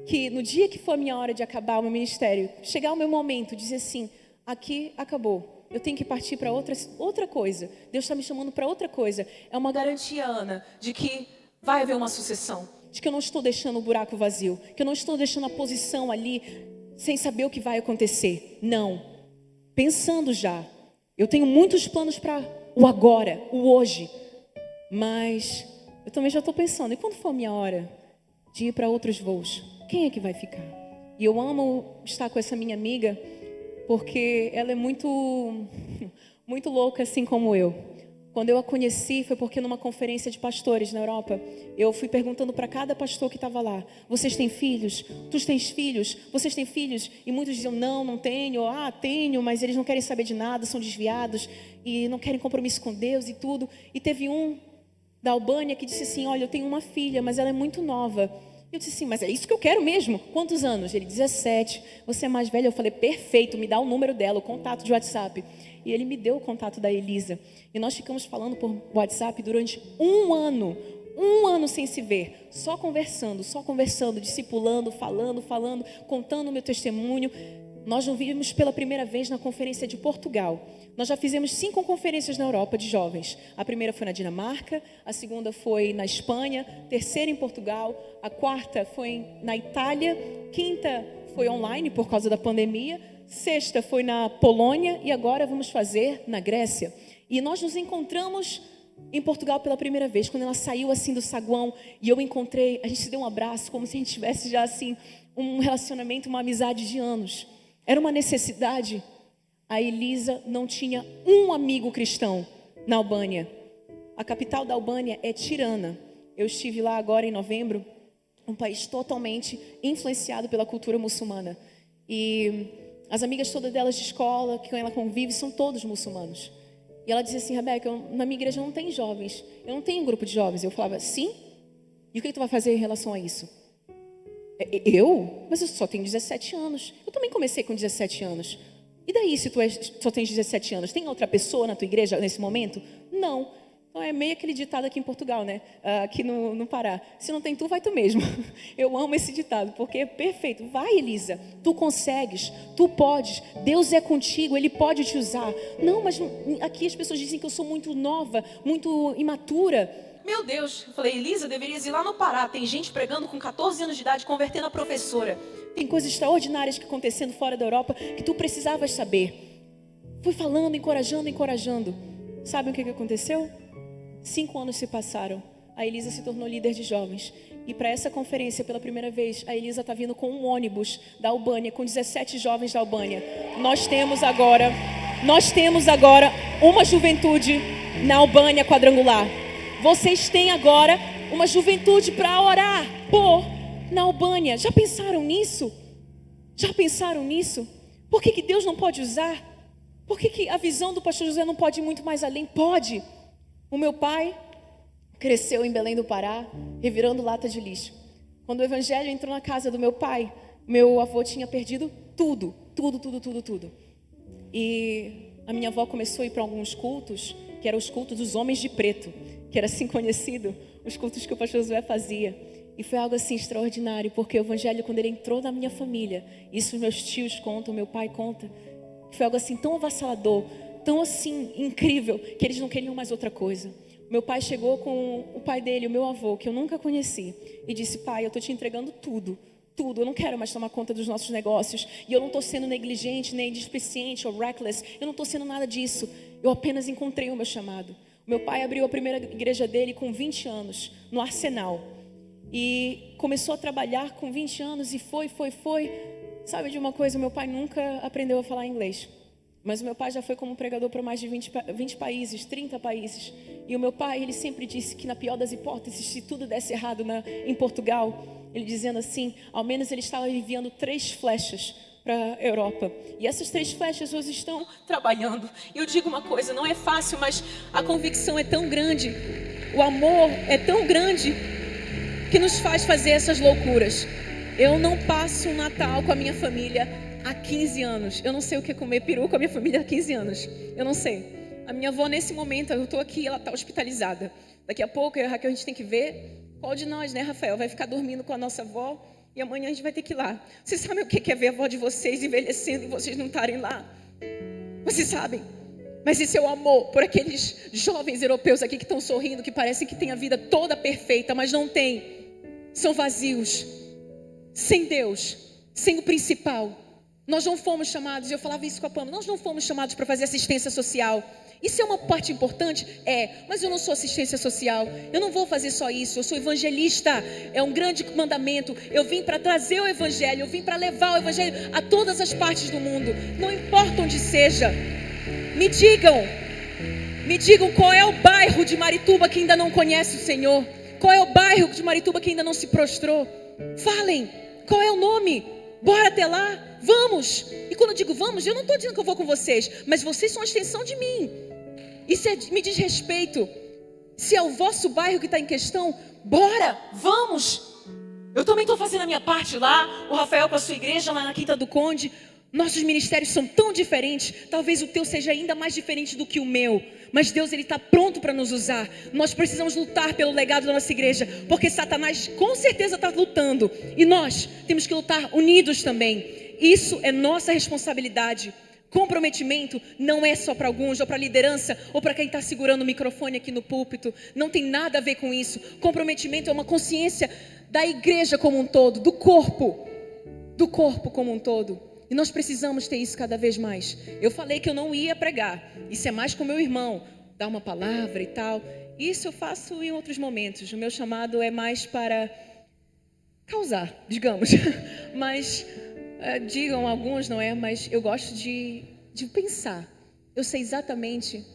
que no dia que for a minha hora de acabar o meu ministério, chegar o meu momento, dizer assim: aqui acabou, eu tenho que partir para outra coisa, Deus está me chamando para outra coisa. É uma garantia, Ana, de que vai haver uma sucessão, de que eu não estou deixando o buraco vazio, que eu não estou deixando a posição ali sem saber o que vai acontecer. Não, pensando já, eu tenho muitos planos para o agora, o hoje, mas eu também já estou pensando, e quando for a minha hora de ir para outros voos, quem é que vai ficar? E eu amo estar com essa minha amiga, porque ela é muito louca, assim como eu. Quando eu a conheci, foi porque numa conferência de pastores na Europa, eu fui perguntando para cada pastor que estava lá: vocês têm filhos? Tu tens filhos? Vocês têm filhos? E muitos diziam: não tenho. Tenho, mas eles não querem saber de nada, são desviados e não querem compromisso com Deus e tudo. E teve um da Albânia que disse assim: olha, eu tenho uma filha, mas ela é muito nova. Eu disse assim: mas é isso que eu quero mesmo? Quantos anos? Ele: 17. Você é mais velha? Eu falei: perfeito, me dá o número dela, o contato de WhatsApp. E ele me deu o contato da Elisa. E nós ficamos falando por WhatsApp durante 1 ano. 1 ano sem se ver. Só conversando, discipulando, falando, contando o meu testemunho. Nós nos vimos pela primeira vez na conferência de Portugal. Nós já fizemos 5 conferências na Europa de jovens. A primeira foi na Dinamarca, a segunda foi na Espanha, terceira em Portugal, a quarta foi na Itália, quinta foi online por causa da pandemia, sexta foi na Polônia e agora vamos fazer na Grécia. E nós nos encontramos em Portugal pela primeira vez, quando ela saiu assim do saguão e eu encontrei, a gente se deu um abraço como se a gente tivesse já assim um relacionamento, uma amizade de anos. Era uma necessidade. A Elisa não tinha um amigo cristão na Albânia. A capital da Albânia é Tirana. Eu estive lá agora em novembro, um país totalmente influenciado pela cultura muçulmana. E as amigas todas delas de escola, que ela convive, são todos muçulmanos. E ela dizia assim: Rebeca, na minha igreja não tem jovens, eu não tenho um grupo de jovens. Eu falava: sim? E o que tu vai fazer em relação a isso? Eu? Mas eu só tenho 17 anos. Eu também comecei com 17 anos. E daí se tu só tens 17 anos? Tem outra pessoa na tua igreja nesse momento? Não. Então é meio aquele ditado aqui em Portugal, né? Aqui no Pará. Se não tem tu, vai tu mesmo. Eu amo esse ditado, porque é perfeito. Vai, Elisa, tu consegues, tu podes, Deus é contigo, Ele pode te usar. Não, mas aqui as pessoas dizem que eu sou muito nova, muito imatura. Meu Deus, eu falei: Elisa, deverias ir lá no Pará. Tem gente pregando com 14 anos de idade, convertendo a professora. Tem coisas extraordinárias que acontecendo fora da Europa que tu precisavas saber. Fui falando, encorajando. Sabe o que aconteceu? 5 anos se passaram. A Elisa se tornou líder de jovens. E para essa conferência, pela primeira vez, a Elisa está vindo com um ônibus da Albânia, com 17 jovens da Albânia. Nós temos agora uma juventude na Albânia quadrangular. Vocês têm agora uma juventude para orar na Albânia. Já pensaram nisso? Por que Deus não pode usar? Por que a visão do pastor José não pode ir muito mais além? Pode. O meu pai cresceu em Belém do Pará, revirando lata de lixo. Quando o evangelho entrou na casa do meu pai, meu avô tinha perdido tudo. E a minha avó começou a ir para alguns cultos, que eram os cultos dos homens de preto, que era assim conhecido, os cultos que o pastor Josué fazia. E foi algo assim extraordinário, porque o evangelho, quando ele entrou na minha família, isso meus tios contam, meu pai conta, foi algo assim tão avassalador, tão assim incrível, que eles não queriam mais outra coisa. Meu pai chegou com o pai dele, o meu avô, que eu nunca conheci, e disse: pai, eu estou te entregando tudo, eu não quero mais tomar conta dos nossos negócios, e eu não estou sendo negligente, nem displicente ou reckless, eu não estou sendo nada disso, eu apenas encontrei o meu chamado. Meu pai abriu a primeira igreja dele com 20 anos, no Arsenal, e começou a trabalhar com 20 anos, e foi. Sabe de uma coisa, meu pai nunca aprendeu a falar inglês, mas o meu pai já foi como pregador para mais de 20 países, 30 países. E o meu pai, ele sempre disse que na pior das hipóteses, se tudo desse errado em Portugal, ele dizendo assim, ao menos ele estava enviando 3 flechas para a Europa. E essas 3 flechas hoje estão trabalhando. E eu digo uma coisa, não é fácil, mas a convicção é tão grande, o amor é tão grande, que nos faz fazer essas loucuras. Eu não passo um Natal com a minha família há 15 anos. Eu não sei o que é comer peru com a minha família há 15 anos. Eu não sei. A minha avó, nesse momento, eu estou aqui, ela está hospitalizada. Daqui a pouco, eu e a Raquel, a gente tem que ver qual de nós, né, Rafael, vai ficar dormindo com a nossa avó e amanhã a gente vai ter que ir lá. Vocês sabem o que é ver a avó de vocês envelhecendo e vocês não estarem lá? Vocês sabem? Mas isso é o amor por aqueles jovens europeus aqui que estão sorrindo, que parecem que têm a vida toda perfeita, mas não tem. São vazios, sem Deus, sem o principal. Nós não fomos chamados, eu falava isso com a Pamela, nós não fomos chamados para fazer assistência social. Isso é uma parte importante? Mas eu não sou assistência social, eu não vou fazer só isso, eu sou evangelista, é um grande mandamento. Eu vim para trazer o evangelho, eu vim para levar o evangelho a todas as partes do mundo, não importa onde seja. Me digam qual é o bairro de Marituba que ainda não conhece o Senhor, qual é o bairro de Marituba que ainda não se prostrou. Falem, qual é o nome? Bora até lá, vamos. E quando eu digo vamos, eu não estou dizendo que eu vou com vocês, mas vocês são a extensão de mim. Isso me diz respeito. Se é o vosso bairro que está em questão, bora, vamos. Eu também estou fazendo a minha parte lá, o Rafael com a sua igreja lá na Quinta do Conde. Nossos ministérios são tão diferentes, talvez o teu seja ainda mais diferente do que o meu, mas Deus, Ele está pronto para nos usar. Nós precisamos lutar pelo legado da nossa igreja, porque Satanás com certeza está lutando, e nós temos que lutar unidos também. Isso é nossa responsabilidade. Comprometimento não é só para alguns, ou para a liderança, ou para quem está segurando o microfone aqui no púlpito. Não tem nada a ver com isso. Comprometimento é uma consciência da igreja como um todo, do corpo como um todo. E nós precisamos ter isso cada vez mais. Eu falei que eu não ia pregar. Isso é mais com meu irmão, dar uma palavra e tal. Isso eu faço em outros momentos. O meu chamado é mais para causar, digamos. Mas, digam alguns, não é? Mas eu gosto de pensar. Eu sei exatamente...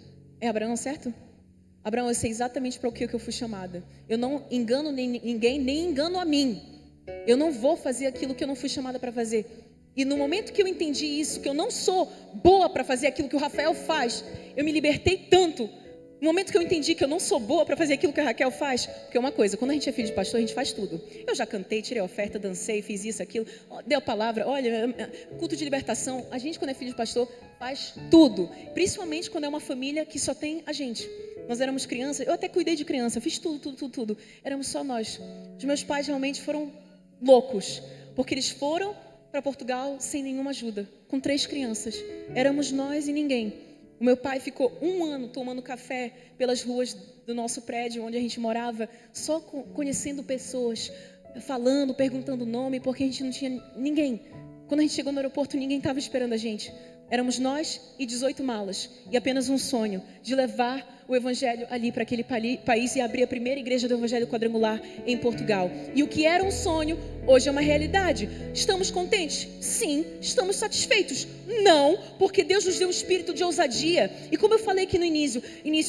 É Abraão, certo? Abraão, eu sei exatamente para o que eu fui chamada. Eu não engano ninguém, nem engano a mim. Eu não vou fazer aquilo que eu não fui chamada para fazer. E no momento que eu entendi isso, que eu não sou boa para fazer aquilo que o Rafael faz, eu me libertei tanto. No momento que eu entendi que eu não sou boa para fazer aquilo que a Raquel faz, porque é uma coisa, quando a gente é filho de pastor, a gente faz tudo. Eu já cantei, tirei oferta, dancei, fiz isso, aquilo, dei a palavra, olha, culto de libertação. A gente, quando é filho de pastor, faz tudo. Principalmente quando é uma família que só tem a gente. Nós éramos crianças, eu até cuidei de criança, fiz tudo. Éramos só nós. Os meus pais realmente foram loucos, porque eles foram para Portugal sem nenhuma ajuda, com 3 crianças. Éramos nós e ninguém. O meu pai ficou 1 ano tomando café pelas ruas do nosso prédio, onde a gente morava, só conhecendo pessoas, falando, perguntando o nome, porque a gente não tinha ninguém. Quando a gente chegou no aeroporto, ninguém estava esperando a gente. Éramos nós e 18 malas, e apenas um sonho de levar o evangelho ali para aquele país e abrir a primeira igreja do evangelho quadrangular em Portugal. E o que era um sonho, hoje é uma realidade. Estamos contentes? Sim. Estamos satisfeitos? Não, porque Deus nos deu um espírito de ousadia. E como eu falei aqui no início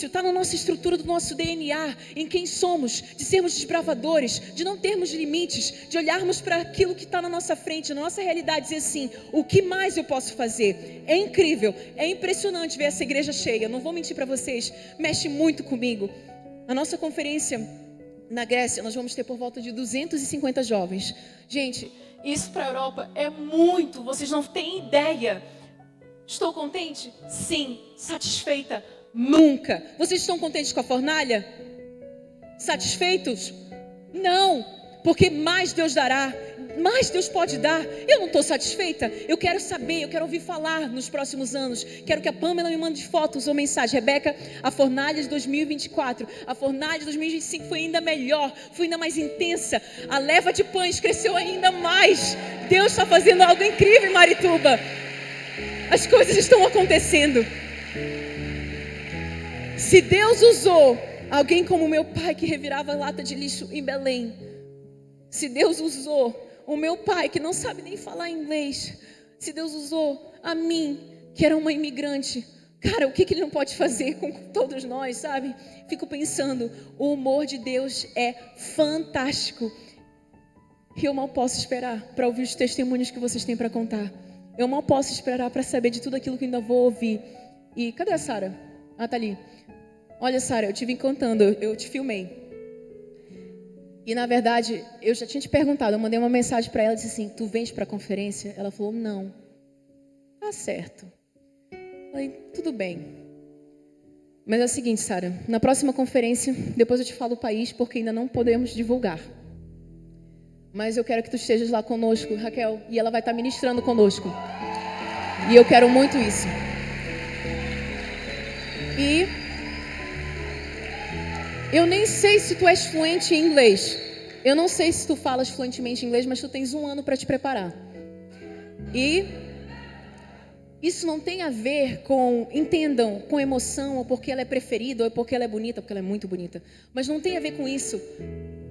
está na nossa estrutura do nosso DNA, em quem somos, de sermos desbravadores, de não termos limites, de olharmos para aquilo que está na nossa frente, na nossa realidade, e dizer assim, o que mais eu posso fazer? É incrível, é impressionante ver essa igreja cheia. Não vou mentir para vocês, mexe muito comigo. A nossa conferência na Grécia, nós vamos ter por volta de 250 jovens. Gente, isso para a Europa é muito, vocês não têm ideia. Estou contente? Sim. Satisfeita? Nunca. Vocês estão contentes com a fornalha? Satisfeitos? Não, porque mais Deus dará, mais Deus pode dar. Eu não estou satisfeita. Eu quero saber, eu quero ouvir falar nos próximos anos. Quero que a Pamela me mande fotos ou mensagem. Rebeca, a fornalha de 2024, a fornalha de 2025 foi ainda melhor, foi ainda mais intensa. A leva de pães cresceu ainda mais. Deus está fazendo algo incrível em Marituba. As coisas estão acontecendo. Se Deus usou alguém como meu pai que revirava lata de lixo em Belém, se Deus usou o meu pai que não sabe nem falar inglês, se Deus usou a mim que era uma imigrante, cara, o que Ele não pode fazer com todos nós, sabe? Fico pensando, o humor de Deus é fantástico. E eu mal posso esperar para ouvir os testemunhos que vocês têm para contar. Eu mal posso esperar para saber de tudo aquilo que ainda vou ouvir. E cadê a Sara? Ah, tá ali. Olha, Sara, eu te vim contando, eu te filmei. E na verdade, eu já tinha te perguntado, eu mandei uma mensagem para ela, disse assim, tu vens para a conferência? Ela falou, não. Tá certo. Falei, tudo bem. Mas é o seguinte, Sara, na próxima conferência, depois eu te falo o país, porque ainda não podemos divulgar. Mas eu quero que tu estejas lá conosco, Raquel, e ela vai estar ministrando conosco. E eu quero muito isso. E eu nem sei se tu és fluente em inglês. Eu não sei se tu falas fluentemente inglês, mas tu tens 1 ano para te preparar. E isso não tem a ver com, entendam, com emoção, ou porque ela é preferida, ou porque ela é bonita, porque ela é muito bonita. Mas não tem a ver com isso.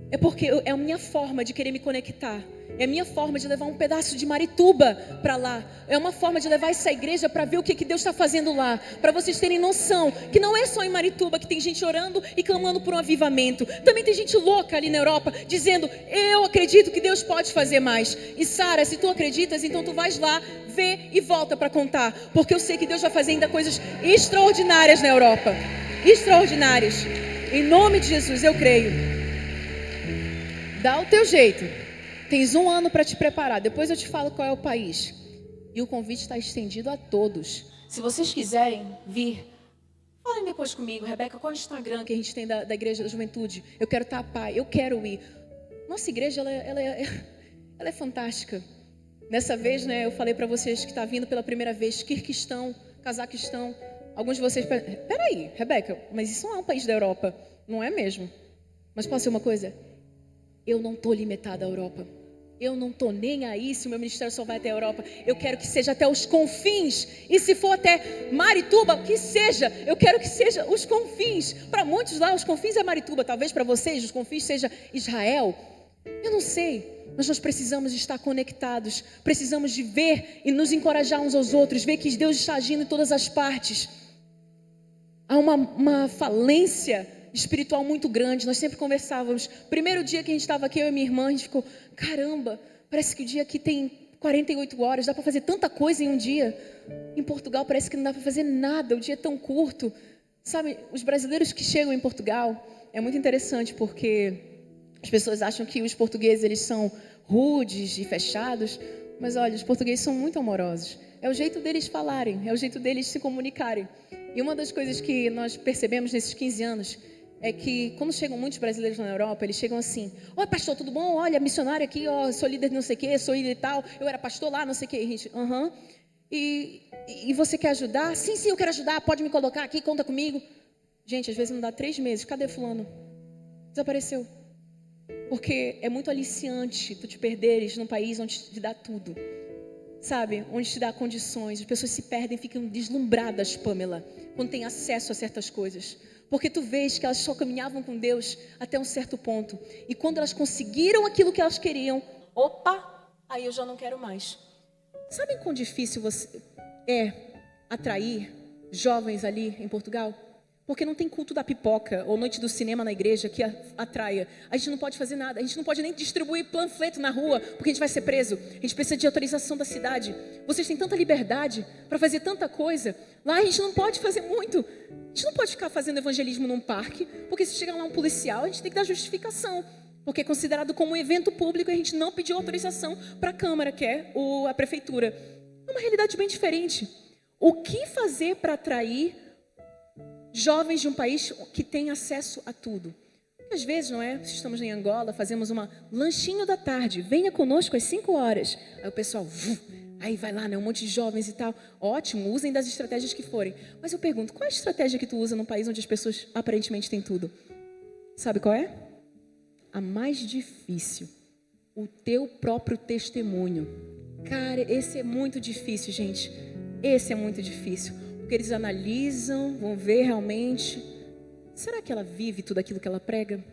É porque é a minha forma de querer me conectar. É a minha forma de levar um pedaço de Marituba para lá. É uma forma de levar essa igreja para ver o que Deus está fazendo lá. Para vocês terem noção que não é só em Marituba que tem gente orando e clamando por um avivamento. Também tem gente louca ali na Europa dizendo, eu acredito que Deus pode fazer mais. E Sara, se tu acreditas, então tu vais lá, vê e volta para contar. Porque eu sei que Deus vai fazer ainda coisas extraordinárias na Europa. Extraordinárias. Em nome de Jesus, eu creio. Dá o teu jeito. Tens 1 ano para te preparar. Depois eu te falo qual é o país. E o convite está estendido a todos. Se vocês quiserem vir, falem depois comigo. Rebeca, qual é o Instagram que a gente tem da Igreja da Juventude? Eu quero estar pai, eu quero ir. Nossa igreja, ela é fantástica. Nessa vez, né, eu falei para vocês que está vindo pela primeira vez Quirguistão, Cazaquistão. Alguns de vocês... Peraí, Rebeca, mas isso não é um país da Europa. Não é mesmo? Mas posso dizer uma coisa? Eu não estou limitada à Europa. Eu não estou nem aí se o meu ministério só vai até a Europa. Eu quero que seja até os confins. E se for até Marituba, que seja. Eu quero que seja os confins. Para muitos lá, os confins é Marituba. Talvez para vocês, os confins seja Israel. Eu não sei. Mas nós precisamos estar conectados. Precisamos de ver e nos encorajar uns aos outros. Ver que Deus está agindo em todas as partes. Há uma falência espiritual muito grande. Nós sempre conversávamos. Primeiro dia que a gente estava aqui, eu e minha irmã, a gente ficou, caramba, parece que o dia aqui tem 48 horas, dá para fazer tanta coisa em um dia. Em Portugal parece que não dá para fazer nada, o dia é tão curto. Sabe, os brasileiros que chegam em Portugal, é muito interessante porque as pessoas acham que os portugueses eles são rudes e fechados, mas olha, os portugueses são muito amorosos. É o jeito deles falarem, é o jeito deles se comunicarem. E uma das coisas que nós percebemos nesses 15 anos é que quando chegam muitos brasileiros na Europa, eles chegam assim: oi pastor, tudo bom? Olha, missionário aqui, ó, sou líder de não sei o que, sou líder e tal, eu era pastor lá, não sei o que. E a gente, E você quer ajudar? Sim, eu quero ajudar, pode me colocar aqui, conta comigo. Gente, às vezes não dá 3 meses, cadê fulano? Desapareceu. Porque é muito aliciante tu te perderes num país onde te dá tudo. Sabe? Onde te dá condições. As pessoas se perdem, ficam deslumbradas, Pamela, quando tem acesso a certas coisas. Porque tu vês que elas só caminhavam com Deus até um certo ponto. E quando elas conseguiram aquilo que elas queriam, opa, aí eu já não quero mais. Sabe quão difícil é atrair jovens ali em Portugal? Porque não tem culto da pipoca ou noite do cinema na igreja que atraia. A gente não pode fazer nada. A gente não pode nem distribuir panfleto na rua porque a gente vai ser preso. A gente precisa de autorização da cidade. Vocês têm tanta liberdade para fazer tanta coisa. Lá a gente não pode fazer muito. A gente não pode ficar fazendo evangelismo num parque, porque se chegar lá um policial, a gente tem que dar justificação. Porque é considerado como um evento público e a gente não pediu autorização para a Câmara, que é a prefeitura. É uma realidade bem diferente. O que fazer para atrair jovens de um país que tem acesso a tudo? Às vezes, não é? Se estamos em Angola, fazemos uma lanchinho da tarde. Venha conosco às 5 horas. Aí o pessoal, aí vai lá, né? Um monte de jovens e tal. Ótimo, usem das estratégias que forem. Mas eu pergunto, qual é a estratégia que tu usa num país onde as pessoas aparentemente têm tudo? Sabe qual é? A mais difícil. O teu próprio testemunho. Cara, esse é muito difícil, gente. Esse é muito difícil. Porque eles analisam, vão ver realmente. Será que ela vive tudo aquilo que ela prega?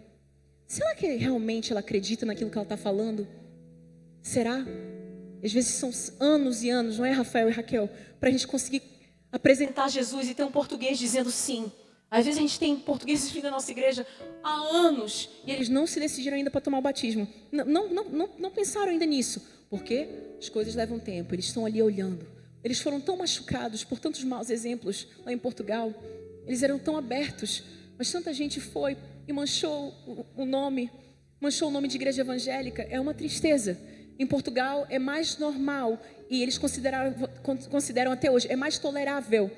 Será que realmente ela acredita naquilo que ela está falando? Será? Às vezes são anos e anos, não é, Rafael e Raquel? Para a gente conseguir apresentar Jesus e ter um português dizendo sim. Às vezes a gente tem portugueses vindo da nossa igreja há anos e eles não se decidiram ainda para tomar o batismo. Não pensaram ainda nisso. Porque as coisas levam tempo, eles estão ali olhando. Eles foram tão machucados por tantos maus exemplos lá em Portugal. Eles eram tão abertos, mas tanta gente foi e manchou o nome de igreja evangélica. É uma tristeza. Em Portugal é mais normal e eles consideram até hoje, é mais tolerável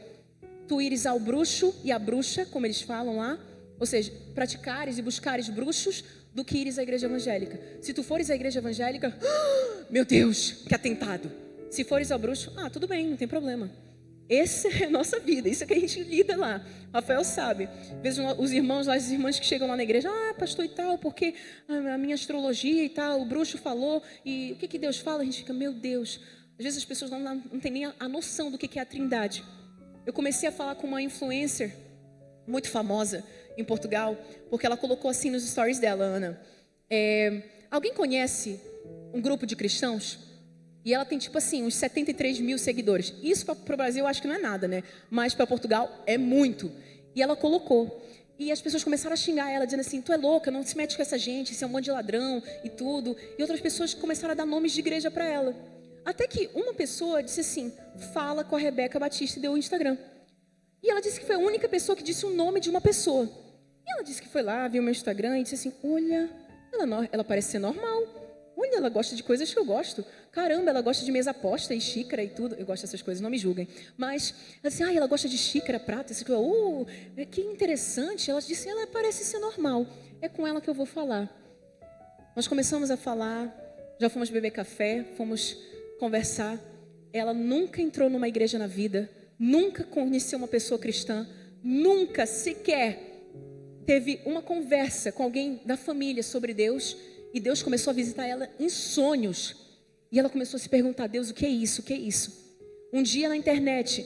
tu ires ao bruxo e à bruxa, como eles falam lá, ou seja, praticares e buscares bruxos, do que ires à igreja evangélica. Se tu fores à igreja evangélica, meu Deus, que atentado. Se fores ao bruxo, tudo bem, não tem problema. Essa é a nossa vida, isso é que a gente lida lá. Rafael sabe. Às vezes os irmãos lá, as irmãs que chegam lá na igreja, pastor e tal, porque a minha astrologia e tal, o bruxo falou, e o que Deus fala? A gente fica, meu Deus. Às vezes as pessoas não têm nem a noção do que é a Trindade. Eu comecei a falar com uma influencer muito famosa em Portugal, porque ela colocou assim nos stories dela, Ana. Alguém conhece um grupo de cristãos? E ela tem tipo assim, uns 73 mil seguidores. Isso para o Brasil eu acho que não é nada, né? Mas para Portugal é muito. E ela colocou. E as pessoas começaram a xingar ela, dizendo assim, tu é louca, não se mete com essa gente, isso é um monte de ladrão e tudo. E outras pessoas começaram a dar nomes de igreja para ela. Até que uma pessoa disse assim, fala com a Rebeca Batista e deu o Instagram. E ela disse que foi a única pessoa que disse o nome de uma pessoa. E ela disse que foi lá, viu meu Instagram e disse assim, olha, ela parece ser normal. Olha, ela gosta de coisas que eu gosto. Caramba, ela gosta de mesa posta e xícara e tudo. Eu gosto dessas coisas, não me julguem. Mas, ela disse, ela gosta de xícara, prata. Que interessante. Ela disse, ela parece ser normal. É com ela que eu vou falar. Nós começamos a falar, já fomos beber café, fomos conversar. Ela nunca entrou numa igreja na vida, nunca conheceu uma pessoa cristã, nunca sequer teve uma conversa com alguém da família sobre Deus. E Deus começou a visitar ela em sonhos. E ela começou a se perguntar, Deus, o que é isso? O que é isso? Um dia na internet,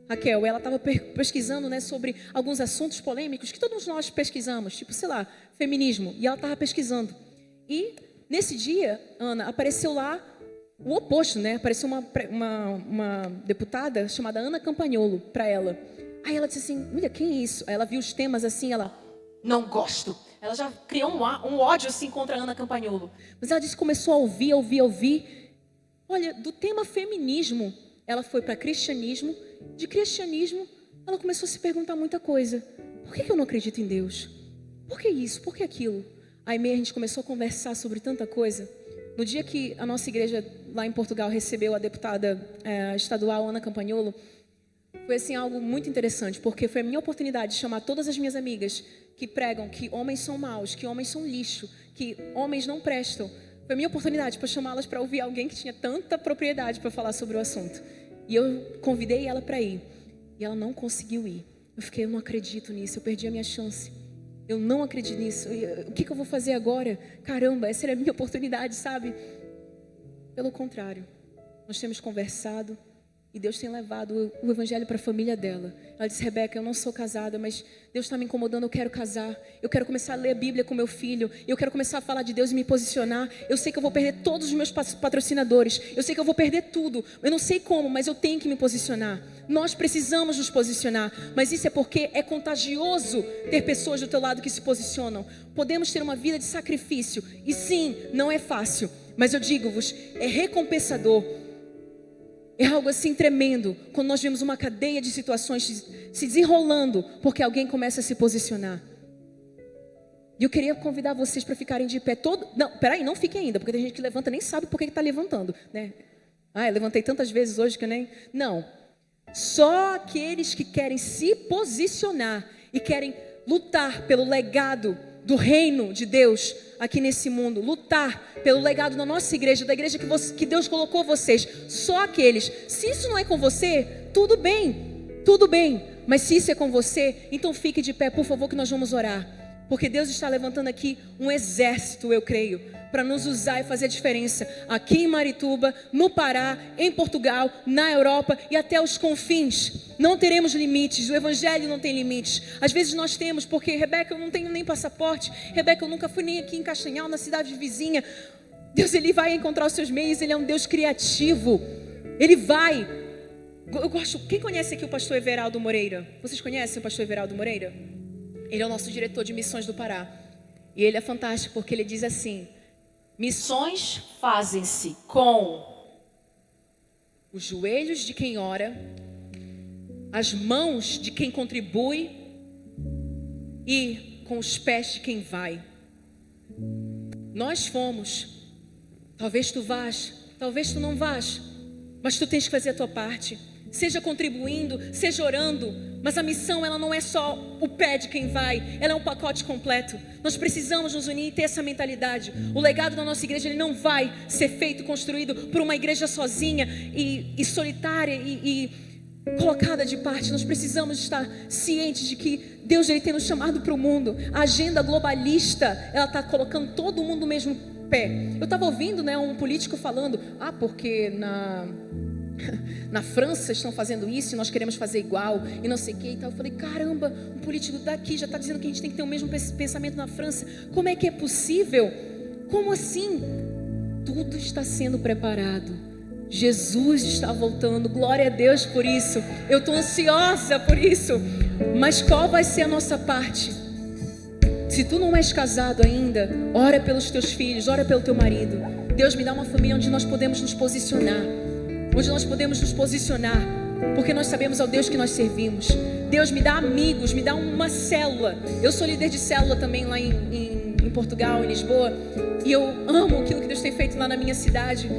Raquel, ela estava pesquisando, né, sobre alguns assuntos polêmicos que todos nós pesquisamos, tipo, sei lá, feminismo. E ela estava pesquisando. E nesse dia, Ana, apareceu lá o oposto, né? Apareceu uma deputada chamada Ana Campagnolo para ela. Aí ela disse assim, olha, quem é isso? Aí ela viu os temas assim, ela, não gosto. Ela já criou um ódio assim contra a Ana Campagnolo. Mas ela disse que começou a ouvir. Olha, do tema feminismo, ela foi para cristianismo. De cristianismo, ela começou a se perguntar muita coisa. Por que eu não acredito em Deus? Por que isso? Por que aquilo? Aí meio a gente começou a conversar sobre tanta coisa. No dia que a nossa igreja lá em Portugal recebeu a deputada estadual Ana Campagnolo, foi assim algo muito interessante, porque foi a minha oportunidade de chamar todas as minhas amigas que pregam que homens são maus, que homens são lixo, que homens não prestam. Foi a minha oportunidade para chamá-las para ouvir alguém que tinha tanta propriedade para falar sobre o assunto. E eu convidei ela para ir. E ela não conseguiu ir. Eu não acredito nisso, eu perdi a minha chance. Eu não acredito nisso. O que eu vou fazer agora? Caramba, essa era a minha oportunidade, sabe? Pelo contrário, nós temos conversado e Deus tem levado o evangelho para a família dela. Ela disse: Rebeca, eu não sou casada, mas Deus está me incomodando, eu quero casar. Eu quero começar a ler a Bíblia com meu filho. Eu quero começar a falar de Deus e me posicionar. Eu sei que eu vou perder todos os meus patrocinadores. Eu sei que eu vou perder tudo. Eu não sei como, mas eu tenho que me posicionar. Nós precisamos nos posicionar. Mas isso é porque é contagioso ter pessoas do teu lado que se posicionam. Podemos ter uma vida de sacrifício. E sim, não é fácil. Mas eu digo-vos, é recompensador. É algo assim tremendo, quando nós vemos uma cadeia de situações se desenrolando, porque alguém começa a se posicionar. E eu queria convidar vocês para ficarem de pé. Não, peraí, não fiquem ainda, porque tem gente que levanta e nem sabe por que está levantando, né? Eu levantei tantas vezes hoje que eu nem... Não, só aqueles que querem se posicionar e querem lutar pelo legado do reino de Deus aqui nesse mundo, lutar pelo legado da nossa igreja, da igreja que Deus colocou vocês, só aqueles. Se isso não é com você, tudo bem, mas se isso é com você, então fique de pé, por favor, que nós vamos orar, porque Deus está levantando aqui um exército, eu creio, para nos usar e fazer a diferença aqui em Marituba, no Pará, em Portugal, na Europa e até os confins. Não teremos limites, o evangelho não tem limites. Às vezes nós temos, porque Rebeca, eu não tenho nem passaporte, Rebeca, eu nunca fui nem aqui em Castanhal, na cidade vizinha. Deus, Ele vai encontrar os seus meios, Ele é um Deus criativo. Ele vai. Eu gosto. Quem conhece aqui o pastor Everaldo Moreira? Vocês conhecem o pastor Everaldo Moreira? Ele é o nosso diretor de missões do Pará. E ele é fantástico porque ele diz assim: missões fazem-se com os joelhos de quem ora, as mãos de quem contribui e com os pés de quem vai. Nós fomos. Talvez tu vás, talvez tu não vás, mas tu tens que fazer a tua parte. Seja contribuindo, seja orando, mas a missão, ela não é só o pé de quem vai, ela é um pacote completo. Nós precisamos nos unir e ter essa mentalidade. O legado da nossa igreja, ele não vai ser feito, construído por uma igreja sozinha e solitária e colocada de parte. Nós precisamos estar cientes de que Deus, Ele tem nos chamado para o mundo. A agenda globalista, ela está colocando todo mundo no mesmo pé. Eu estava ouvindo, um político falando, porque na França estão fazendo isso e nós queremos fazer igual e não sei o que e tal. Eu falei, caramba, um político daqui já está dizendo que a gente tem que ter o mesmo pensamento na França. Como é que é possível? Como assim? Tudo está sendo preparado. Jesus está voltando, glória a Deus por isso. Eu estou ansiosa por isso. Mas qual vai ser a nossa parte? Se tu não és casado ainda, ora pelos teus filhos, ora pelo teu marido. Deus, me dá uma família onde nós podemos nos posicionar. Porque nós sabemos ao Deus que nós servimos. Deus, me dá amigos, me dá uma célula. Eu sou líder de célula também lá em Portugal, em Lisboa, e eu amo aquilo que Deus tem feito lá na minha cidade.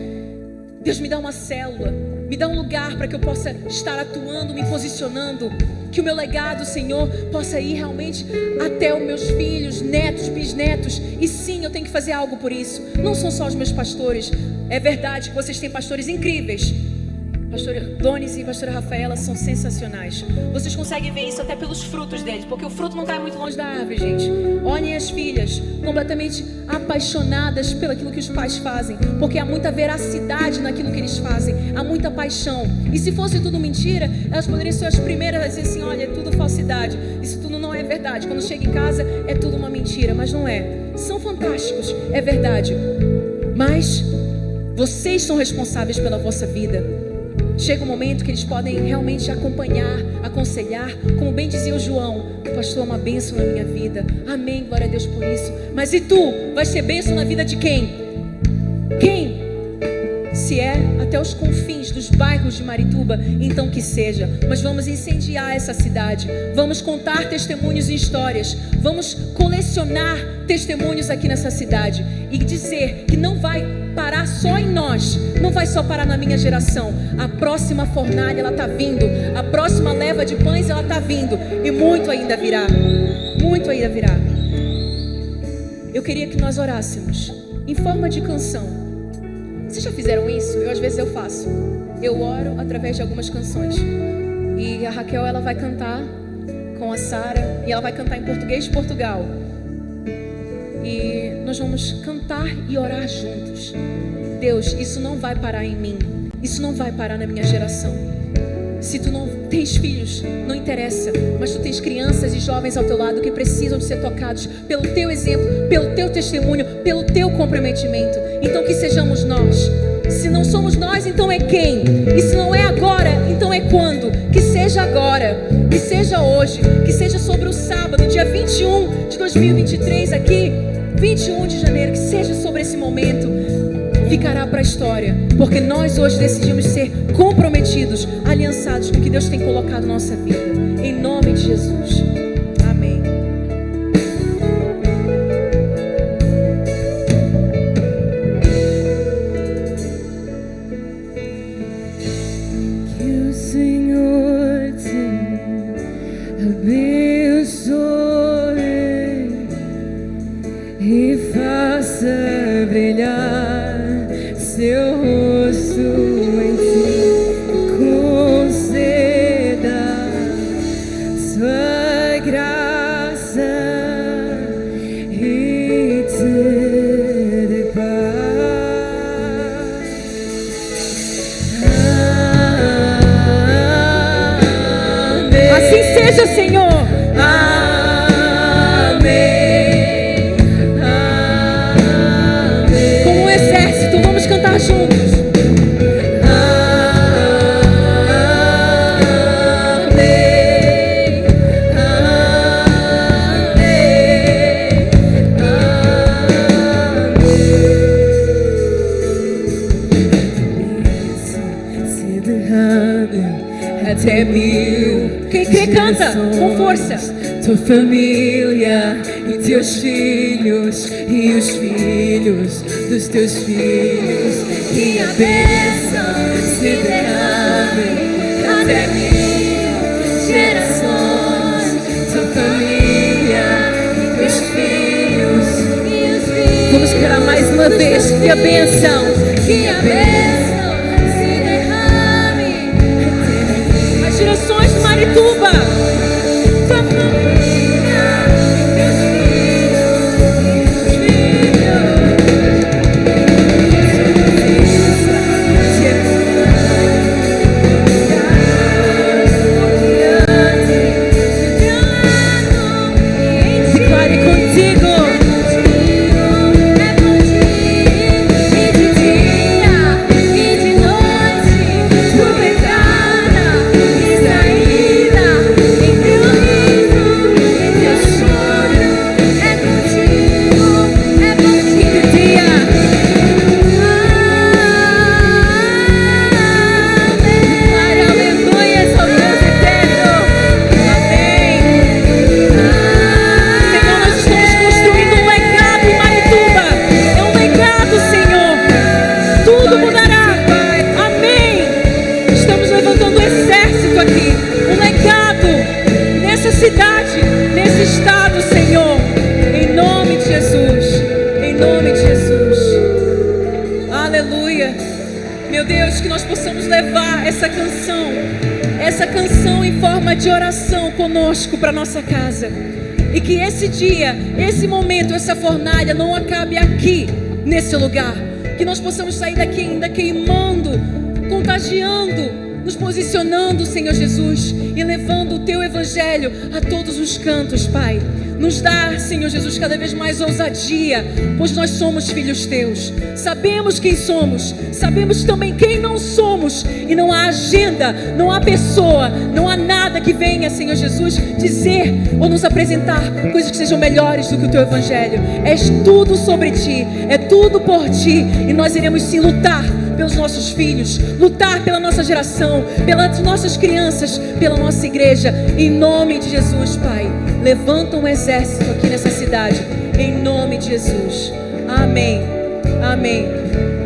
Deus, me dá uma célula, me dá um lugar para que eu possa estar atuando, me posicionando, que o meu legado, Senhor, possa ir realmente até os meus filhos, netos, bisnetos. E sim, eu tenho que fazer algo por isso. Não são só os meus pastores. É verdade que vocês têm pastores incríveis. Pastor Donis e pastora Rafaela são sensacionais. Vocês conseguem ver isso até pelos frutos deles, porque o fruto não está muito longe da árvore, gente. Olhem as filhas, completamente apaixonadas pelo aquilo que os pais fazem, porque há muita veracidade naquilo que eles fazem, há muita paixão. E se fosse tudo mentira, elas poderiam ser as primeiras a dizer assim, olha, é tudo falsidade, isso tudo não é verdade. Quando chega em casa, é tudo uma mentira, mas não é. São fantásticos, é verdade. Mas vocês são responsáveis pela vossa vida. chega um momento que eles podem realmente acompanhar, aconselhar, como bem dizia o João, o pastor é uma bênção na minha vida, amém, glória a Deus por isso. Mas e tu, vai ser bênção na vida de quem? Quem? Se é até os confins dos bairros de Marituba, então que seja. Mas vamos incendiar essa cidade, vamos contar testemunhos e histórias, vamos colecionar testemunhos aqui nessa cidade e dizer que não vai parar só em nós, não vai só parar na minha geração. A próxima fornalha, ela está vindo, a próxima leva de pães, ela está vindo, e muito ainda virá, muito ainda virá. Eu queria que nós orássemos em forma de canção. Vocês já fizeram isso? Às vezes eu faço. Eu oro através de algumas canções. E a Raquel, ela vai cantar com a Sara. E ela vai cantar em português de Portugal. E nós vamos cantar e orar juntos. Deus, isso não vai parar em mim. Isso não vai parar na minha geração. Se tu não tens filhos, não interessa, mas tu tens crianças e jovens ao teu lado que precisam de ser tocados pelo teu exemplo, pelo teu testemunho, pelo teu comprometimento. Então que sejamos nós. Se não somos nós, então é quem? E se não é agora, então é quando? Que seja agora, que seja hoje, que seja sobre o sábado, dia 21 de 2023 aqui, 21 de janeiro, que seja sobre esse momento. Ficará para a história, porque nós hoje decidimos ser comprometidos, aliançados com o que Deus tem colocado na nossa vida, em nome de Jesus, amém. Que o Senhor te abençoe e faça brilhar seu rosto em ti, conceda sua graça e te dê paz. Amém. Assim seja, Senhor. Cantar juntos. Amém, amém, amém. Se derrame até mil. Quem crê canta com força. Tua família e teus filhos e os filhos dos teus filhos, que a bênção se derrame até mil gerações. Tua família e teus filhos e os filhos. Vamos cantar mais uma vez. Que a bênção, que a bênção se derrame até mil. as gerações de Marituba. Tua família. De oração conosco para nossa casa, e que esse dia, esse momento, essa fornalha não acabe aqui nesse lugar, que nós possamos sair daqui ainda queimando, contagiando, nos posicionando, Senhor Jesus, e levando o Teu Evangelho a todos os cantos, Pai. Nos dá, Senhor Jesus, cada vez mais ousadia, pois nós somos filhos teus. Sabemos quem somos, sabemos também quem não somos. E não há agenda, não há pessoa, não há nada que venha, Senhor Jesus, dizer ou nos apresentar coisas que sejam melhores do que o teu evangelho. És tudo sobre ti, é tudo por ti. E nós iremos sim lutar pelos nossos filhos, lutar pela nossa geração, pelas nossas crianças, pela nossa igreja, em nome de Jesus, Pai. Levanta um exército aqui nessa cidade, em nome de Jesus. Amém, amém.